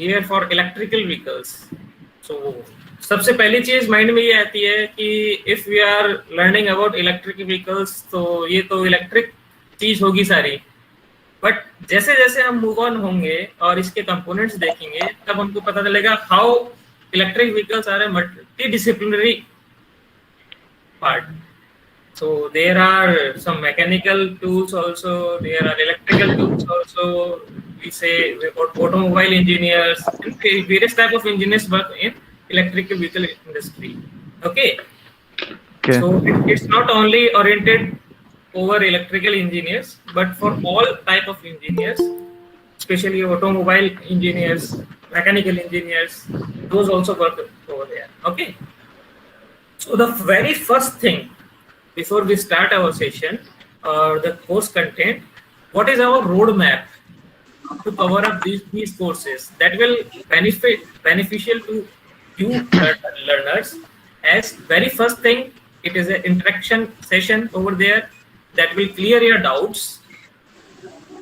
here for electrical vehicles. So सबसे पहली चीज माइंड में ये आती है कि if we are learning about electric vehicles, तो ये तो इलेक्ट्रिक चीज होगी सारी, बट जैसे जैसे हम मूव ऑन होंगे और इसके कंपोनेंट्स देखेंगे तब हमको पता चलेगा how electric vehicles are a multi disciplinary part. So there are some mechanical tools also, there are electrical tools also. We say automobile engineers and various type of engineers work in electrical vehicle industry. Okay. So it's not only oriented over electrical engineers, but for all type of engineers, especially automobile engineers, mechanical engineers, those also work over there. Okay. So the very first thing, before we start our session or the course content, what is our roadmap to cover up these courses that will beneficial to you learners? As very first thing, it is an interaction session over there that will clear your doubts.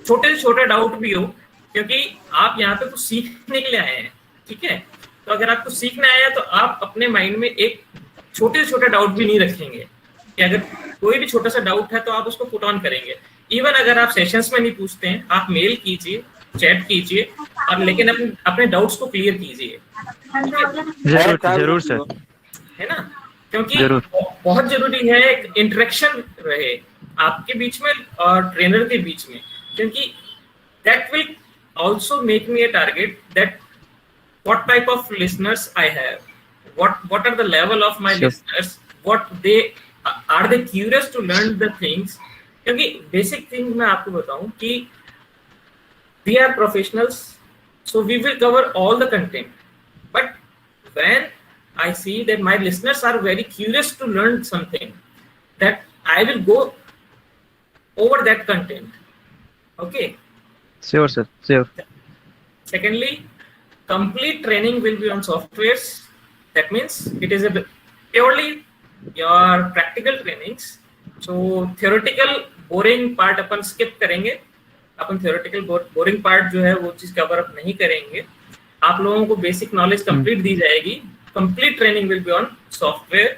छोटे doubt भी हो, क्योंकि आप यहाँ पे कुछ सीखने के लिए आए हैं, ठीक है? तो अगर आपको सीखना आया तो आप अपने माइंड में एक छोटे डाउट भी नहीं रखेंगे कि अगर कोई भी छोटा सा डाउट है तो आप उसको पुट ऑन करेंगे. इवन अगर आप सेशंस में नहीं पूछते हैं, आप मेल कीजिए, चैट कीजिए, और लेकिन अपने डाउट्स को क्लियर कीजिए. जरूर सर, है ना? क्योंकि बहुत जरूरी है एक इंटरेक्शन रहे आपके बीच में और ट्रेनर के बीच में, क्योंकि that will also make me a target that what type of listeners I have, what are the level of my listeners, what they are they curious to learn the things. क्योंकि basic thing मैं आपको बताऊं कि we are professionals, so we will cover all the content, but when I see that my listeners are very curious to learn something, that I will go over that content. Okay, sure sir, sure. Secondly, complete training will be on softwares. That means it is a purely your practical trainings. So theoretical boring part upon skip करेंगे, अपन theoretical boring part जो है वो चीज cover up नहीं करेंगे. आप लोगों को basic knowledge complete दी जाएगी. Complete training will be on software.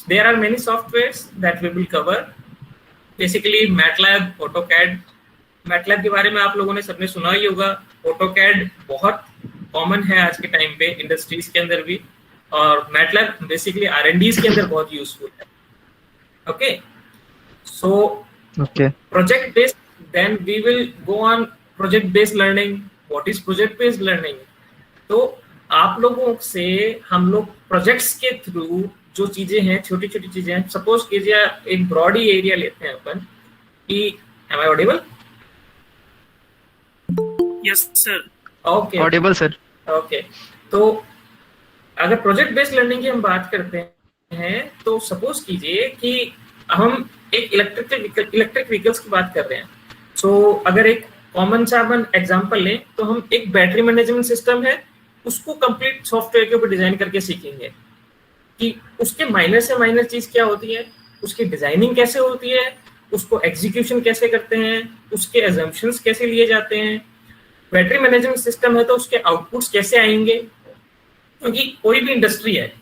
There are many softwares that we will cover. Basically MATLAB, AutoCAD. MATLAB के बारे में आप लोगों ने सबने सुना ही होगा. AutoCAD बहुत कॉमन है आज के टाइम पे इंडस्ट्रीज के अंदर भी, और MATLAB बेसिकली R&Ds के अंदर बहुत यूजफुल है. Okay, so project based, then we will go on project based learning. What is project based learning? तो आप लोगों से हम लोग प्रोजेक्ट्स के थ्रू जो चीजें हैं, छोटी छोटी चीजें हैं, सपोज कीजिए एक ब्रॉड ही एरिया लेते हैं अपन कि am I audible? Yes sir. Okay, audible sir. Okay, तो अगर प्रोजेक्ट बेस्ड लर्निंग की हम बात करते हैं तो सपोज कीजिए कि हम एक इलेक्ट्रिक व्हीकल्स की बात कर रहे हैं. सो अगर एक कॉमन सा अपन एग्जांपल लें तो हम एक बैटरी मैनेजमेंट सिस्टम है उसको कंप्लीट सॉफ्टवेयर के ऊपर डिजाइन करके सीखेंगे कि उसके माइनर से माइनर चीज क्या होती है, उसकी डिजाइनिंग कैसे होती है, उसको एग्जीक्यूशन कैसे करते हैं, उसके अजम्पशंस कैसे लिए जाते हैं. बैटरी मैनेजमेंट सिस्टम है तो उसके आउटपुट्स कैसे आएंगे, क्योंकि कोई भी इंडस्ट्री है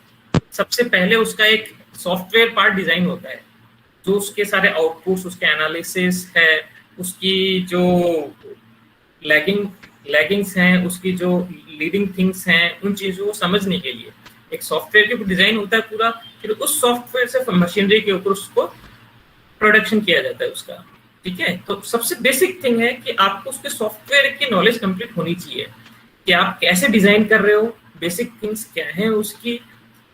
सबसे पहले उसका एक सॉफ्टवेयर पार्ट डिजाइन होता है, जो उसके सारे आउटपुट्स, उसके एनालिसिस है, उसकी जो लैगिंग्स हैं, उसकी जो लीडिंग थिंग्स हैं, उन चीजों को समझने के लिए एक सॉफ्टवेयर के ऊपर डिजाइन होता है पूरा. फिर उस सॉफ्टवेयर से मशीनरी के ऊपर उसको प्रोडक्शन किया जाता है उसका. ठीक है, तो सबसे बेसिक थिंग है कि आपको उसके सॉफ्टवेयर की नॉलेज कंप्लीट होनी चाहिए कि आप कैसे डिजाइन कर रहे हो, बेसिक थिंग्स क्या है उसकी.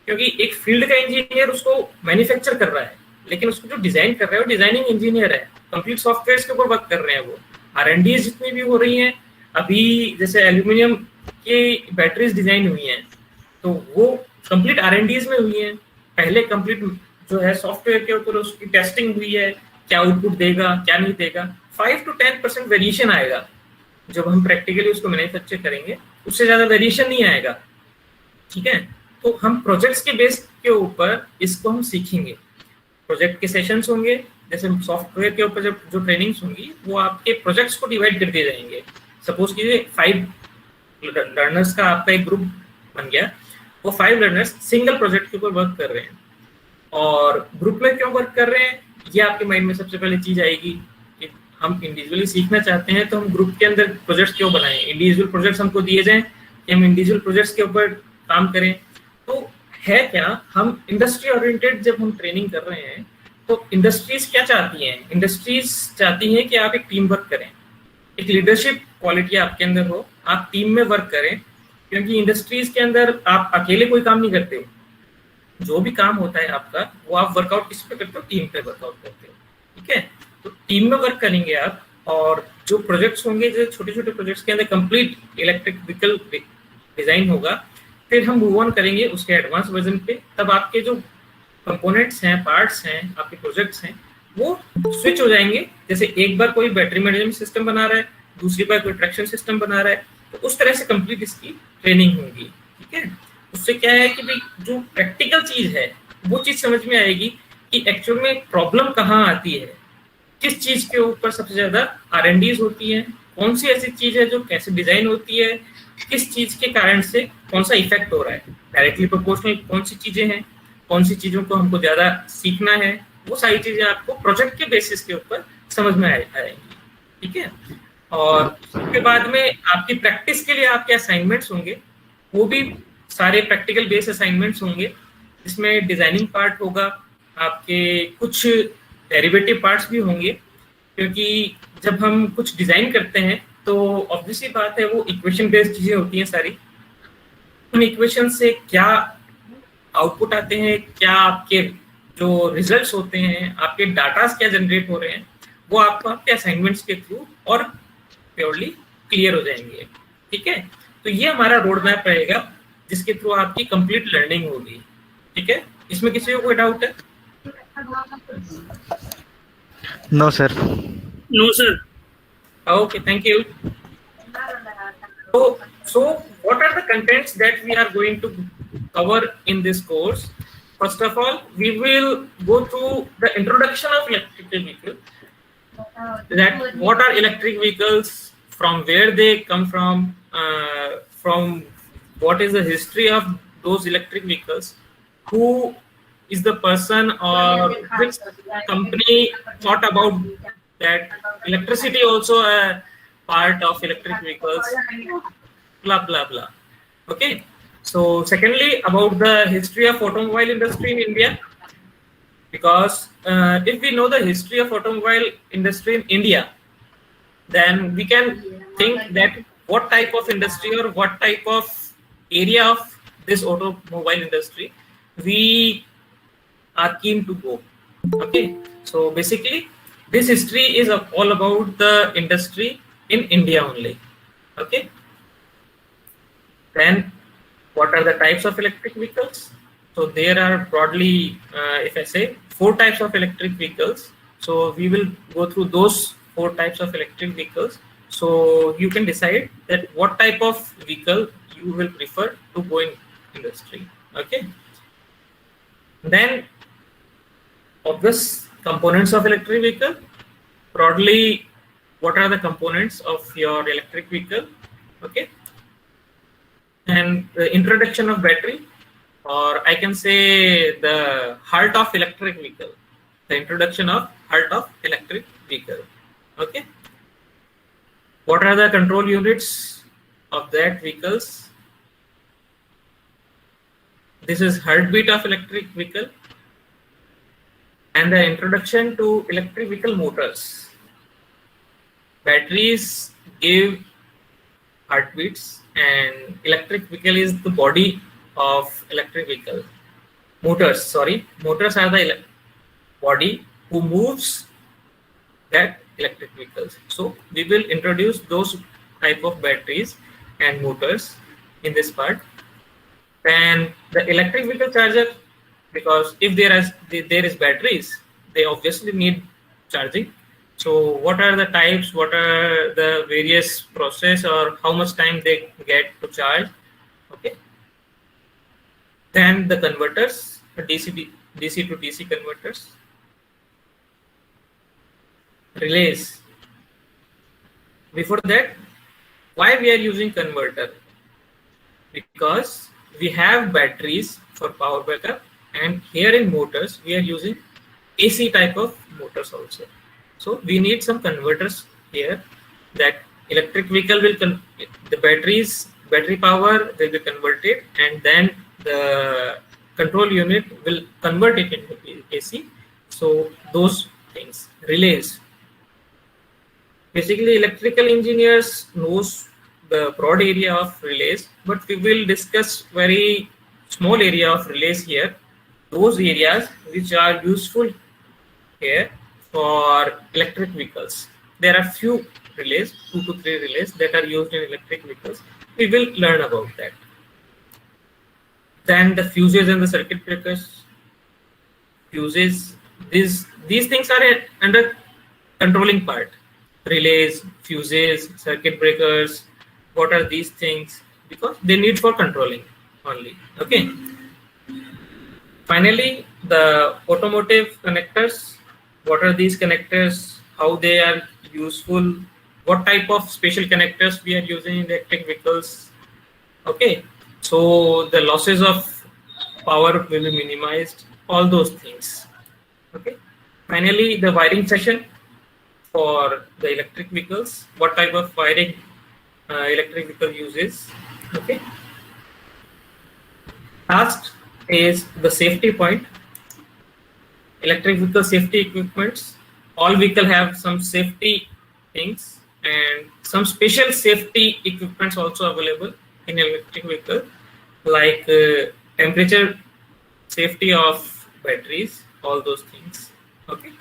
क्योंकि एक फील्ड का इंजीनियर उसको मैन्युफैक्चर कर रहा है, लेकिन उसको जो डिजाइन कर रहा है वो डिजाइनिंग इंजीनियर है, कंप्लीट सॉफ्टवेयर के ऊपर वर्क कर रहे हैं वो. R&D जितनी भी हो रही हैं अभी, जैसे एल्यूमिनियम की बैटरीज डिजाइन हुई हैं तो वो कंप्लीट R&Ds में हुई हैं. पहले कंप्लीट जो है सॉफ्टवेयर के ऊपर उसकी टेस्टिंग हुई है, क्या आउटपुट देगा क्या नहीं देगा. 5 to 10% वेरिएशन आएगा जब हम प्रैक्टिकली उसको मैन्युफैक्चर करेंगे, उससे ज्यादा वेरिएशन नहीं आएगा. ठीक है, तो हम प्रोजेक्ट्स के बेस के ऊपर इसको हम सीखेंगे. प्रोजेक्ट के सेशंस होंगे, जैसे सॉफ्टवेयर के ऊपर जब जो ट्रेनिंग्स होंगी वो आपके प्रोजेक्ट्स को डिवाइड कर दिए जाएंगे. सपोज कीजिए लर्नर्स का आपका एक ग्रुप बन गया, वो 5 लर्नर्स सिंगल प्रोजेक्ट के ऊपर वर्क कर रहे हैं। और ग्रुप में क्यों वर्क कर रहे हैं, ये आपके माइंड में सबसे पहले चीज आएगी कि हम इंडिविजुअली सीखना चाहते हैं तो हम ग्रुप के अंदर प्रोजेक्ट्स क्यों बनाएं, इंडिविजुअल प्रोजेक्ट्स हमको दिए जाएं कि हम इंडिविजुअल प्रोजेक्ट्स के ऊपर काम करें। तो है क्या, हम इंडस्ट्री ओरिएंटेड जब हम ट्रेनिंग कर रहे हैं तो इंडस्ट्रीज क्या चाहती हैं, इंडस्ट्रीज चाहती हैं कि आप एक टीम वर्क करें, एक लीडरशिप क्वालिटी आपके अंदर हो, आप टीम में वर्क करें, क्योंकि इंडस्ट्रीज के अंदर आप अकेले कोई काम नहीं करते हो, जो भी काम होता है आपका वो आप वर्कआउट किस पे करते हो, टीम पे वर्कआउट करते हो। ठीक है, तो टीम में वर्क करेंगे आप, और जो प्रोजेक्ट्स होंगे, जो छोटे छोटे प्रोजेक्ट्स के अंदर कंप्लीट इलेक्ट्रिक व्हीकल डिजाइन होगा, फिर हम मूव ऑन करेंगे उसके एडवांस वर्जन पे। तब आपके जो कंपोनेंट्स हैं, पार्ट्स हैं, आपके प्रोजेक्ट्स हैं, वो स्विच हो जाएंगे। जैसे एक बार कोई बैटरी मैनेजमेंट सिस्टम बना रहा है, दूसरी बार कोई ट्रैक्शन सिस्टम बना रहा है, तो उस तरह से कंप्लीट इसकी ट्रेनिंग होगी। ठीक है, उससे क्या है कि भाई जो प्रैक्टिकल चीज है वो चीज समझ में आएगी कि एक्चुअल में प्रॉब्लम कहाँ आती है, किस चीज के ऊपर सबसे ज्यादा R&Ds होती है, कौन सी ऐसी चीज है जो कैसे डिजाइन होती है, किस चीज के कारण से कौन सा इफेक्ट हो रहा है, डायरेक्टली प्रोपोर्शनल कौन सी चीजें हैं, कौन सी चीजों को हमको ज्यादा सीखना है, वो सारी चीजें आपको प्रोजेक्ट के बेसिस के ऊपर समझ में आएंगी। ठीक है, और उसके बाद में आपकी प्रैक्टिस के लिए आपके असाइनमेंट्स होंगे, वो भी सारे प्रैक्टिकल बेस असाइनमेंट्स होंगे, जिसमें डिजाइनिंग पार्ट होगा, आपके कुछ डेरिवेटिव पार्ट्स भी होंगे, क्योंकि जब हम कुछ डिजाइन करते हैं तो ऑब्वियसली बात है वो इक्वेशन बेस्ड चीजें होती हैं सारी। उन इक्वेशन से क्या आउटपुट आते हैं, क्या आपके जो रिजल्ट्स होते हैं, आपके डाटास क्या जनरेट हो रहे हैं, वो आपको आपके असाइनमेंट्स के थ्रू और प्योरली क्लियर हो जाएंगे। ठीक है, तो ये हमारा रोड मैप रहेगा जिसके थ्रू आपकी कंप्लीट लर्निंग होगी। ठीक है, इसमें किसी को कोई डाउट है? No, sir. No, sir. Okay, thank you. So what are the contents that we are going to cover in this course? First of all, we will go through the introduction of electric vehicle. That what are electric vehicles, from where they come from what is the history of those electric vehicles, who is the person or which company thought about that electricity also a part of electric vehicles, blah blah blah. Okay, so secondly, about the history of automobile industry in India, because if we know the history of automobile industry in India, then we can think that what type of industry or what type of area of this automobile industry we are keen to go. Okay, so basically this history is all about the industry in India only. Okay, then what are the types of electric vehicles? So there are broadly if I say 4 types of electric vehicles, so we will go through those 4 types of electric vehicles, so you can decide that what type of vehicle you will prefer to go in industry. Okay, then obvious components of electric vehicle. Broadly, what are the components of your electric vehicle? Okay, and the introduction of battery, or I can say the heart of electric vehicle, the introduction of heart of electric vehicle. Okay, what are the control units of that vehicles? This is heartbeat of electric vehicle, and the introduction to electric vehicle motors. Batteries give heartbeats, and electric vehicle is the body of electric vehicle. Motors are the body who moves that electric vehicles. So we will introduce those type of batteries and motors in this part. Then the electric vehicle charger, because if there is batteries, they obviously need charging. So what are the types, what are the various process, or how much time they get to charge? Okay, then the converters, DC to DC converters, relays. Before that, why we are using converter? because we have batteries for power backup, and here in motors we are using AC type of motors also. So we need some converters here, that electric vehicle will the battery power will be converted, and then the control unit will convert it into AC. So those things, relays. Basically, electrical engineers knows the broad area of relays, but we will discuss very small area of relays here. Those areas which are useful here for electric vehicles. There are few relays, 2 to 3 relays that are used in electric vehicles. We will learn about that. Then the fuses and the circuit breakers. Fuses, these things are under controlling part. Relays, fuses, circuit breakers, what are these things? Because they need for controlling only. Okay. Finally, the automotive connectors. What are these connectors? How they are useful? What type of special connectors we are using in electric vehicles? Okay. So the losses of power will be minimized. All those things. Okay. Finally, the wiring session for the electric vehicles. What type of wiring electric vehicle uses? Okay. Last is the safety point. Electric vehicle safety equipments. All vehicle have some safety things, and some special safety equipments also available in electric vehicle, like temperature safety of batteries, all those things. Okay.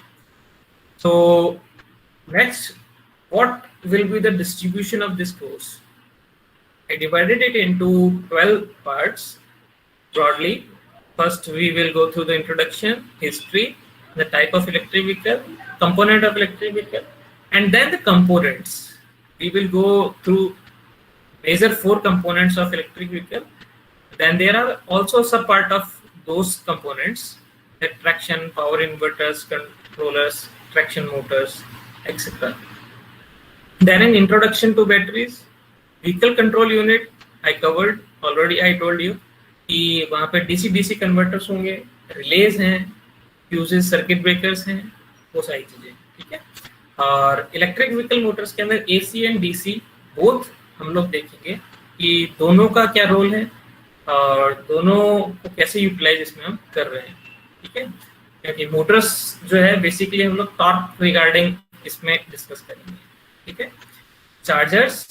So next, what will be the distribution of this course? I divided it into 12 parts broadly. First, we will go through the introduction, history, the type of electric vehicle, component of electric vehicle, and then the components. We will go through major 4 components of electric vehicle. Then there are also sub part of those components, like traction, power inverters, controllers, traction motors, etc. Then an introduction to batteries, vehicle control unit I covered already. I told you कि वहाँ पे DC converters होंगे, release हैं, fuses, circuit breakers हैं, वो सारी चीजें. ठीक है. और इलेक्ट्रिक व्हीकल मोटर्स के अंदर AC एंड DC बोथ हम लोग देखेंगे कि दोनों का क्या रोल है और दोनों को कैसे यूटिलाइज इसमें हम कर रहे हैं. ठीक है. क्योंकि मोटर्स जो है बेसिकली हम लोग टॉर्क रिगार्डिंग इसमें डिस्कस करेंगे. ठीक है. Chargers,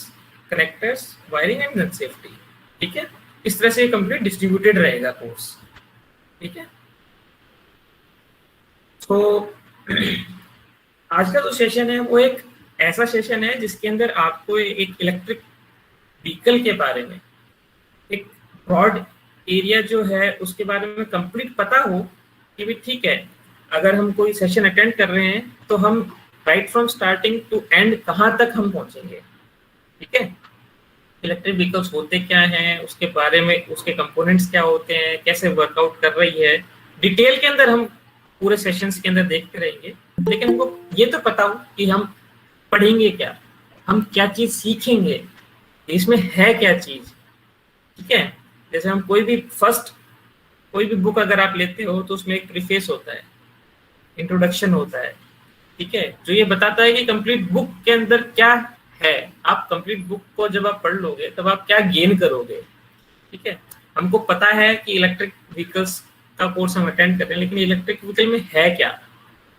connectors, wiring and gun safety. ठीक है. इस तरह से कंप्लीट डिस्ट्रीब्यूटेड रहेगा कोर्स. ठीक है. तो आज का जो सेशन है वो एक ऐसा सेशन है जिसके अंदर आपको एक इलेक्ट्रिक व्हीकल के बारे में एक ब्रॉड एरिया जो है उसके बारे में कंप्लीट पता हो कि भी ठीक है, अगर हम कोई सेशन अटेंड कर रहे हैं तो हम right from starting to end कहाँ तक हम पहुंचेंगे. ठीक है. इलेक्ट्रिक व्हीकल्स होते क्या हैं, उसके बारे में, उसके कंपोनेंट्स क्या होते हैं, कैसे वर्कआउट कर रही है, डिटेल के अंदर हम पूरे सेशंस के अंदर देखते रहेंगे. लेकिन हमको ये तो पता हो कि हम पढ़ेंगे क्या, हम क्या चीज सीखेंगे, इसमें है क्या चीज. ठीक है. जैसे हम कोई भी बुक अगर आप लेते हो तो उसमें एक प्रीफेस होता है, इंट्रोडक्शन होता है. ठीक है. जो ये बताता है कि कंप्लीट बुक के अंदर क्या है. आप कंप्लीट बुक को जब आप पढ़ लोगे तब आप क्या गेन करोगे. ठीक है. हमको पता है कि इलेक्ट्रिक व्हीकल्स का कोर्स हम अटेंड कर रहे हैं, लेकिन इलेक्ट्रिक व्हीकल में है क्या,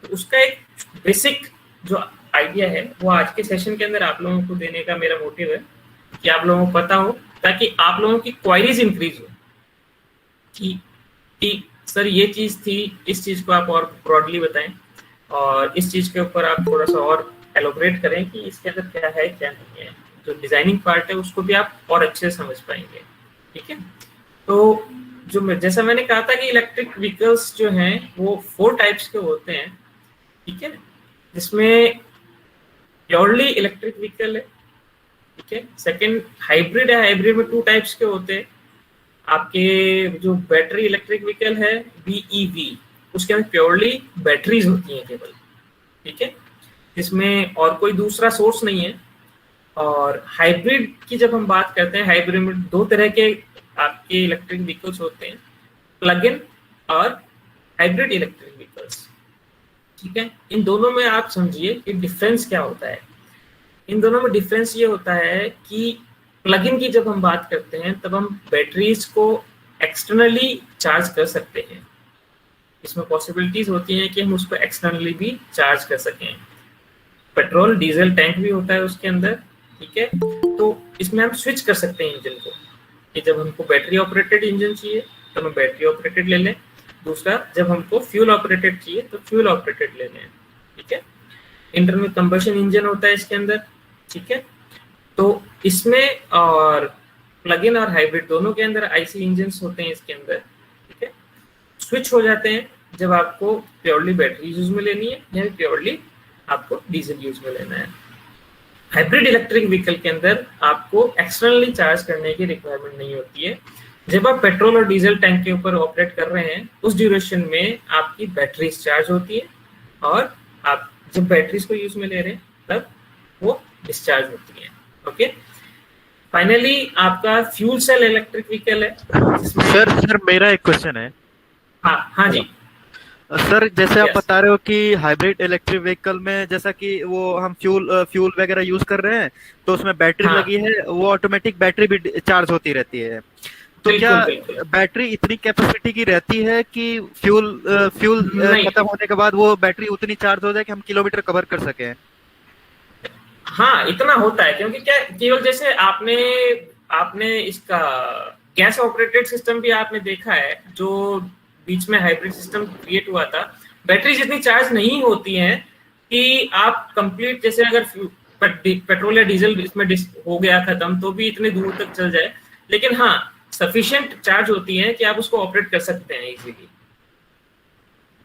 तो उसका एक बेसिक जो आइडिया है वो आज के सेशन के अंदर आप लोगों को देने का मेरा मोटिव है कि आप लोगों को पता हो, ताकि आप लोगों की क्वायरीज इंक्रीज हो कि सर ये चीज थी, इस चीज को आप और ब्रॉडली बताएं और इस चीज के ऊपर आप थोड़ा सा और एलोबरेट करें कि इसके अंदर क्या है क्या नहीं है. जो डिजाइनिंग पार्ट है उसको भी आप और अच्छे से समझ पाएंगे. ठीक है. तो जो जैसा मैंने कहा था कि इलेक्ट्रिक व्हीकल्स जो हैं वो 4 टाइप्स के होते हैं. ठीक है. जिसमें प्योरली इलेक्ट्रिक व्हीकल है. ठीक है. सेकंड हाइब्रिड है. हाइब्रिड में 2 टाइप्स के होते हैं. आपके जो बैटरी इलेक्ट्रिक व्हीकल है BEV, उसके अंदर प्योरली बैटरीज होती हैं केवल. ठीक है. इसमें और कोई दूसरा सोर्स नहीं है और हाइब्रिड की जब हम बात करते हैं, हाइब्रिड में दो तरह के आपके इलेक्ट्रिक व्हीकल्स होते हैं, प्लग इन और हाइब्रिड इलेक्ट्रिक व्हीकल्स। ठीक है, इन दोनों में आप समझिए कि डिफरेंस क्या होता है। इन दोनों में डिफरेंस ये होता है कि प्लग इन की जब हम बात करते हैं तब हम बैटरीज को एक्सटर्नली चार्ज कर सकते हैं। इसमें पॉसिबिलिटीज होती हैं कि हम उसको एक्सटर्नली भी चार्ज कर सकें। पेट्रोल डीजल टैंक भी होता है उसके अंदर। ठीक है, तो इसमें हम स्विच कर सकते हैं इंजन को, कि जब हमको बैटरी ऑपरेटेड इंजन चाहिए तो हम बैटरी ऑपरेटेड ले लें, दूसरा जब हमको फ्यूल ऑपरेटेड चाहिए तो फ्यूल ऑपरेटेड ले लें। ठीक है, इंटरनल कंबशन इंजन होता है इसके अंदर। ठीक है, तो इसमें और प्लग इन और हाइब्रिड दोनों के अंदर आईसी इंजन होते हैं इसके अंदर। ठीक है, स्विच हो जाते हैं जब आपको प्योरली बैटरी यूज में लेनी है या प्योरली आपको डीजल यूज में लेना है। हाइब्रिड इलेक्ट्रिक व्हीकल के अंदर आपको एक्सटर्नली चार्ज करने की रिक्वायरमेंट नहीं होती है। जब आप पेट्रोल और डीजल टैंक के ऊपर ऑपरेट कर रहे हैं उस ड्यूरेशन में आपकी बैटरीज चार्ज होती है, और आप जब बैटरीज को यूज में ले रहे हैं तब वो डिस्चार्ज होती है। ओके, फाइनली आपका फ्यूल सेल इलेक्ट्रिक व्हीकल है। सर मेरा एक क्वेश्चन है। हाँ जी सर, जैसे आप Yes. बता रहे हो कि हाइब्रिड इलेक्ट्रिक व्हीकल में जैसा कि वो हम फ्यूल वगैरह यूज कर रहे हैं तो उसमें बैटरी हाँ। लगी है, वो ऑटोमेटिक बैटरी भी चार्ज होती रहती है। तो बिल्कुल, क्या बिल्कुल। बैटरी इतनी कैपेसिटी की रहती है कि फ्यूल नहीं। खत्म होने के बाद वो बैटरी उतनी चार्ज हो जाए कि हम किलोमीटर कवर कर सकें? हाँ, इतना होता है, क्योंकि क्या केवल जैसे आपने इसका गैस ऑपरेटेड सिस्टम भी आपने देखा है जो बीच में हाइब्रिड सिस्टम क्रिएट हुआ था। बैटरी जितनी चार्ज नहीं होती हैं कि आप कंप्लीट, जैसे अगर पेट्रोल या डीजल इसमें हो गया खत्म तो भी इतने दूर तक चल जाए, लेकिन हाँ सफिशिएंट चार्ज होती है कि आप उसको ऑपरेट कर सकते हैं इजीली।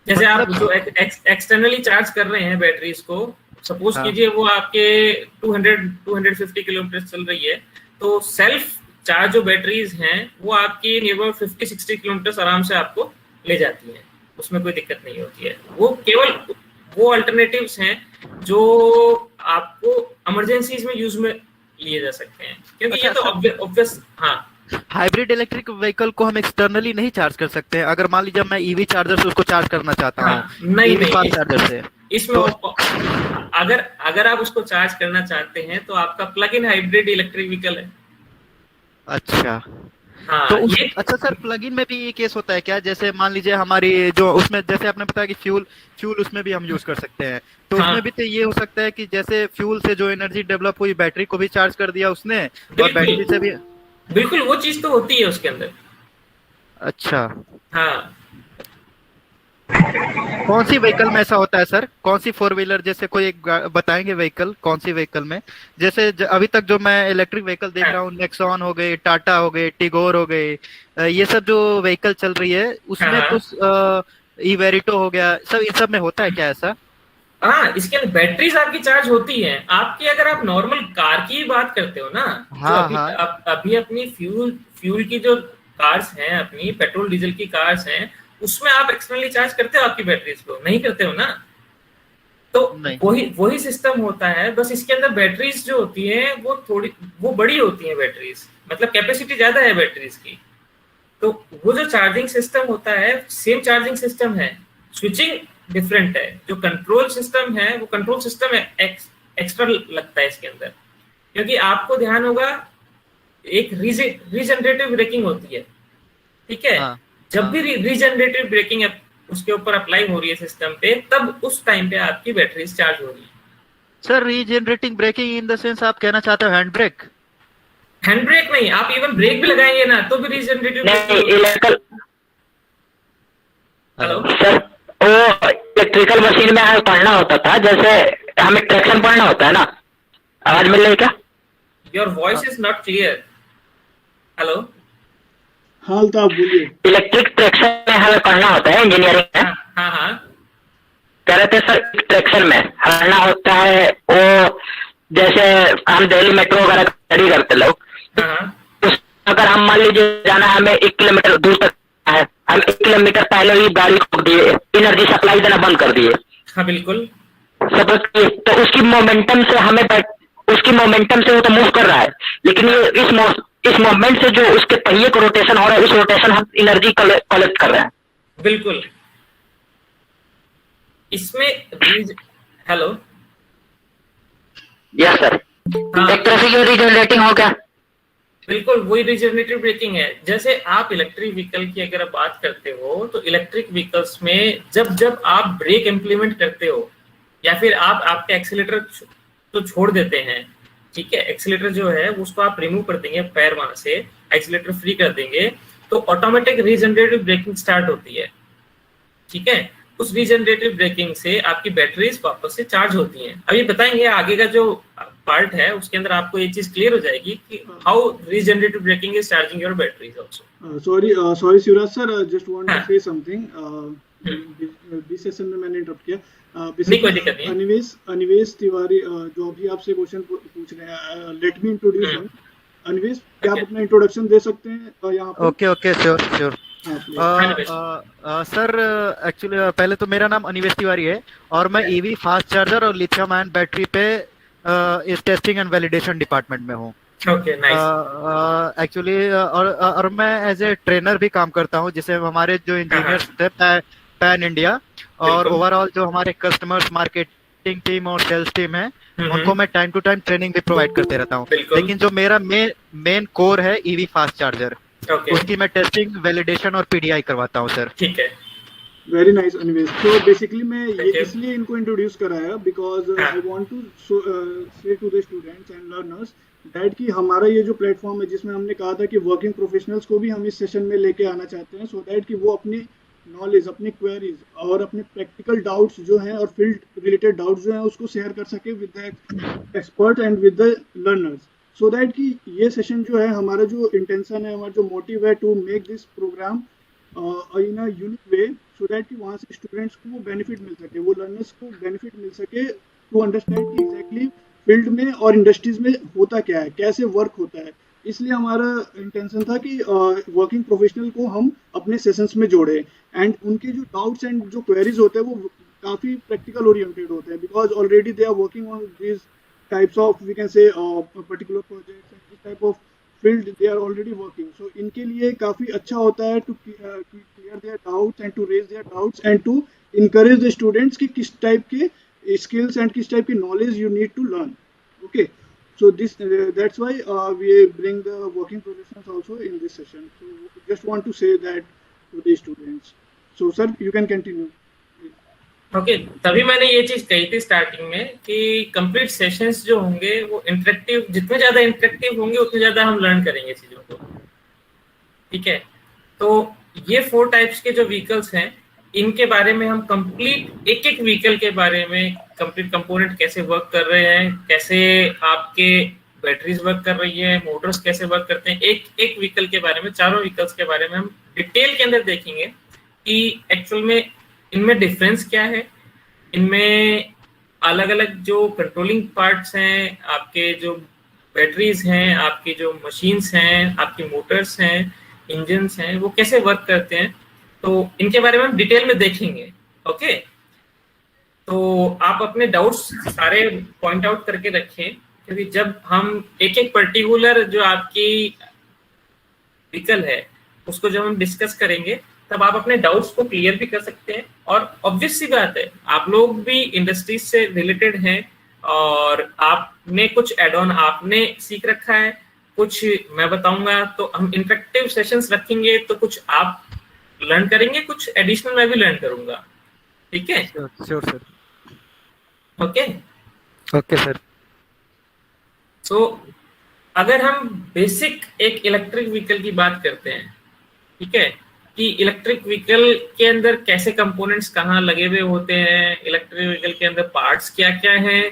जैसे आप जो एक्सटर्नली चार्ज कर रहे हैं बैटरीज को, सपोज कीजिए वो आपके 250 किलोमीटर चल रही है, तो सेल्फ चार्ज जो बैटरीज हैं वो आपकी नियर 50-60 किलोमीटर आराम से आपको ले जाती हैं, उसमें कोई दिक्कत नहीं होती है। वो केवल वो अल्टरनेटिव्स हैं जो आपको इमरजेंसीज में यूज में लिए जा सकते हैं, क्योंकि ये तो ऑब्वियस। हाँ, हाइब्रिड इलेक्ट्रिक व्हीकल को हम एक्सटर्नली नहीं चार्ज कर सकते हैं। अगर मान लीजिए मैं ईवी चार्जर से उसको चार्ज करना चाहता हूँ, नहीं फास्ट चार्जर से, इसमें तो अगर आप उसको चार्ज करना चाहते हैं तो आपका plug in hybrid electric vehicle है। अच्छा, हाँ, तो अच्छा सर, प्लग इन में भी ये केस होता है क्या? जैसे मान लीजिए हमारी जो उसमें, जैसे आपने बताया कि फ्यूल उसमें भी हम यूज कर सकते हैं, तो हाँ, उसमें भी तो ये हो सकता है कि जैसे फ्यूल से जो एनर्जी डेवलप हुई बैटरी को भी चार्ज कर दिया उसने, और बैटरी से भी। बिल्कुल, वो चीज तो होती है उसके अंदर। अच्छा, हाँ, कौन सी व्हीकल में ऐसा होता है सर? कौन सी फोर व्हीलर, जैसे कोई एक बताएंगे व्हीकल, कौन सी व्हीकल में? जैसे अभी तक जो मैं इलेक्ट्रिक व्हीकल देख रहा हूँ, नेक्सॉन हो गई, टाटा हो गई, टिगोर हो गई, ये सब जो व्हीकल चल रही है उसमें कुछ इवेरिटो हो गया, सब इन सब में होता है क्या ऐसा? हाँ, इसके अंदर बैटरीज आपकी चार्ज होती है आपकी। अगर आप नॉर्मल कार की बात करते हो ना, हाँ, जो अभी अपनी फ्यूल की जो कार्स हैं, अपनी पेट्रोल डीजल की कार्स हैं, उसमें आप एक्सटर्नली चार्ज करते हो आपकी बैटरीज को? नहीं करते हो ना। तो वही सिस्टम होता है, बस इसके अंदर बैटरीज जो होती है वो बड़ी होती है बैटरीज, मतलब कैपेसिटी ज्यादा है बैटरीज की। तो वो जो चार्जिंग सिस्टम होता है सेम चार्जिंग सिस्टम है, स्विचिंग डिफरेंट है। जो कंट्रोल सिस्टम है वो कंट्रोल सिस्टम एक्स्ट्रा लगता है इसके अंदर, क्योंकि आपको ध्यान होगा एक रीजनरेटिव ब्रेकिंग होती है। ठीक है, जब भी रीजनरेटिव ब्रेकिंग उसके ऊपर अप्लाई हो रही है सिस्टम पे, तब उस टाइम पे आपकी बैटरी चार्ज हो रही है। Sir, regenerating braking in the sense आप कहना चाहते हो हैंड ब्रेक? हैंड ब्रेक नहीं, आप इवन ब्रेक भी लगाएंगे ना तो भी रीजनरेटिव हेलो सर, वो इलेक्ट्रिकल मशीन में हमें पढ़ना होता था, जैसे हमें ट्रैक्शन पढ़ना होता है ना। आवाज मिल रही क्या? Your voice is not clear. Hello, हाँ तो आप बोलिए। इलेक्ट्रिक ट्रैक्शन में हमें पढ़ना होता है इंजीनियरिंग में। हाँ, कह रहे थे सर, ट्रैक्शन में पढ़ना होता है वो, जैसे हम दिल्ली मेट्रो वगैरह स्टडी करते लोग, तो अगर हम मान लीजिए जाना है हमें 1 किलोमीटर दूर तक है, हम 1 किलोमीटर पहले ही गाड़ी को दिए, एनर्जी सप्लाई देना बंद कर दिए। हाँ बिल्कुल। तो उसकी मोमेंटम से हमें उसकी मोमेंटम से वो तो मूव कर रहा है, लेकिन ये इस मोमेंट से जो उसके पहिए को रोटेशन हो रहा है, उस रोटेशन हम एनर्जी कलेक्ट कर रहे हैं। बिल्कुल। इसमें हेलो, यस सर, एक तरह से ये रीजनरेटिंग हो गया। बिल्कुल वही रिजनरेटिव ब्रेकिंग है। जैसे आप इलेक्ट्रिक व्हीकल की अगर आप बात करते हो तो इलेक्ट्रिक व्हीकल्स में जब आप ब्रेक इम्प्लीमेंट करते हो या फिर आप आपके एक्सीलेटर तो छोड़ देते हैं, ठीक है, एक्सीलेटर जो है उसको आप रिमूव कर देंगे, पैर वहां से एक्सीलेटर फ्री कर देंगे तो ऑटोमेटिक रीजनरेटिव ब्रेकिंग स्टार्ट होती है, ठीक है। उस रीजनरेटिव ब्रेकिंग से आपकी बैटरीज वापस से चार्ज होती हैं। अभी बताएंगे आगे का जो पार्ट है उसके अंदर आपको ये चीज क्लियर हो जाएगी कि how regenerative braking is charging your batteries also. Sorry Shivraj sir, just want to say something. बीच सेशन में मैंने इंटरप्ट किया। नहीं, कोई दिक्कत नहीं। अनिवेश तिवारी जो अभी आपसे क्वेश्चन पूछ रहे हैं, let me introduce him. Anivesh, क्या आप अपना इंट्रोडक्शन दे सकते हैं यहाँ पर? Okay, sure. सर एक्चुअली पहले तो मेरा नाम अनिवेश तिवारी है और मैं ईवी फास्ट चार्जर और लिथियम आयन बैटरी पे इस टेस्टिंग एंड वैलिडेशन डिपार्टमेंट में हूँ। Okay, nice. एक्चुअली और मैं एज ए ट्रेनर भी काम करता हूँ, जिसे हमारे जो इंजीनियर्स थे पैन इंडिया और ओवरऑल जो हमारे कस्टमर्स मार्केटिंग टीम और सेल्स टीम है उनको मैं टाइम टू टाइम ट्रेनिंग भी प्रोवाइड करते रहता हूँ। लेकिन जो मेरा मेन कोर है ईवी फास्ट चार्जर, उसकी मैं टेस्टिंग वैलिडेशन और पीडीआई करवाता हूँ सर। ठीक है, वेरी नाइस अनिवेश। तो बेसिकली मैं ये इसलिए इनको इंट्रोड्यूस कराया because I want to say to the students and learners that कि हमारा ये जो प्लेटफॉर्म है जिसमें हमने कहा था कि वर्किंग प्रोफेशनल्स को भी हम इस सेशन में लेके आना चाहते हैं, सो दैट कि वो अपनी नॉलेज, अपनी क्वेरीज और अपने प्रैक्टिकल डाउट्स जो हैं और फील्ड रिलेटेड डाउट्स जो हैं उसको शेयर कर सके with the expert and with the learners, so that कि ये सेशन जो है, हमारा जो इंटेंशन है, हमारा जो मोटिव है to make this program in a unique way, so that कि वहाँ से स्टूडेंट्स को बेनिफिट मिल सके, वो लर्नर्स को बेनिफिट मिल सके टू अंडरस्टैंड कि एग्जैक्टली फील्ड में और इंडस्ट्रीज में होता क्या है, कैसे वर्क होता है। इसलिए हमारा इंटेंशन था कि वर्किंग प्रोफेशनल को हम अपने सेशंस में जोड़े एंड उनके जो डाउट्स एंड जो क्वेरीज होते हैं वो काफ़ी प्रैक्टिकल ओरिएंटेड होते हैं because already they are working on this types of, we can say, particular projects and this type of field they are already working, so इनके लिए काफ़ी अच्छा होता है to clear their doubts and to raise their doubts and to encourage the students कि किस type के skills and किस type की knowledge you need to learn. Okay, so this that's why we bring the working professionals also in this session, so just want to say that to the students. So sir, you can continue. Okay, तभी मैंने ये चीज कही थी starting में कि complete sessions जो होंगे वो इंटरेक्टिव, जितने ज्यादा इंटरेक्टिव होंगे उतने ज्यादा हम लर्न करेंगे चीजों को, ठीक है। तो ये 4 टाइप्स के जो व्हीकल्स हैं इनके बारे में हम कंप्लीट एक एक व्हीकल के बारे में कंप्लीट कंपोनेंट कैसे वर्क कर रहे हैं, कैसे आपके बैटरीज वर्क कर रही है, मोटर्स कैसे वर्क करते हैं, एक एक व्हीकल के बारे में, चारों व्हीकल्स के बारे में हम डिटेल के अंदर देखेंगे कि एक्चुअल में इनमें डिफरेंस क्या है, इनमें अलग अलग जो कंट्रोलिंग पार्ट्स हैं, आपके जो बैटरीज हैं, आपकी जो मशीन्स हैं, आपकी मोटर्स हैं, इंजन्स हैं, वो कैसे वर्क करते हैं, तो इनके बारे में हम डिटेल में देखेंगे। ओके, तो आप अपने डाउट्स सारे पॉइंट आउट करके रखें, क्योंकि जब हम एक एक पर्टिकुलर जो आपकी व्हीकल है उसको जब हम डिस्कस करेंगे तब आप अपने डाउट्स को क्लियर भी कर सकते हैं। और ऑब्वियस सी बात है, आप लोग भी इंडस्ट्रीज से रिलेटेड हैं और आपने कुछ एड ऑन आपने सीख रखा है, कुछ मैं बताऊंगा, तो हम इंटरेक्टिव सेशंस रखेंगे, तो कुछ आप लर्न करेंगे, कुछ एडिशनल मैं भी लर्न करूंगा, ठीक है। Sure sir. Okay sir. So अगर हम बेसिक एक इलेक्ट्रिक व्हीकल की बात करते हैं, ठीक है, कि इलेक्ट्रिक व्हीकल के अंदर कैसे कंपोनेंट्स कहाँ लगे हुए होते हैं, इलेक्ट्रिक व्हीकल के अंदर पार्ट्स क्या क्या हैं,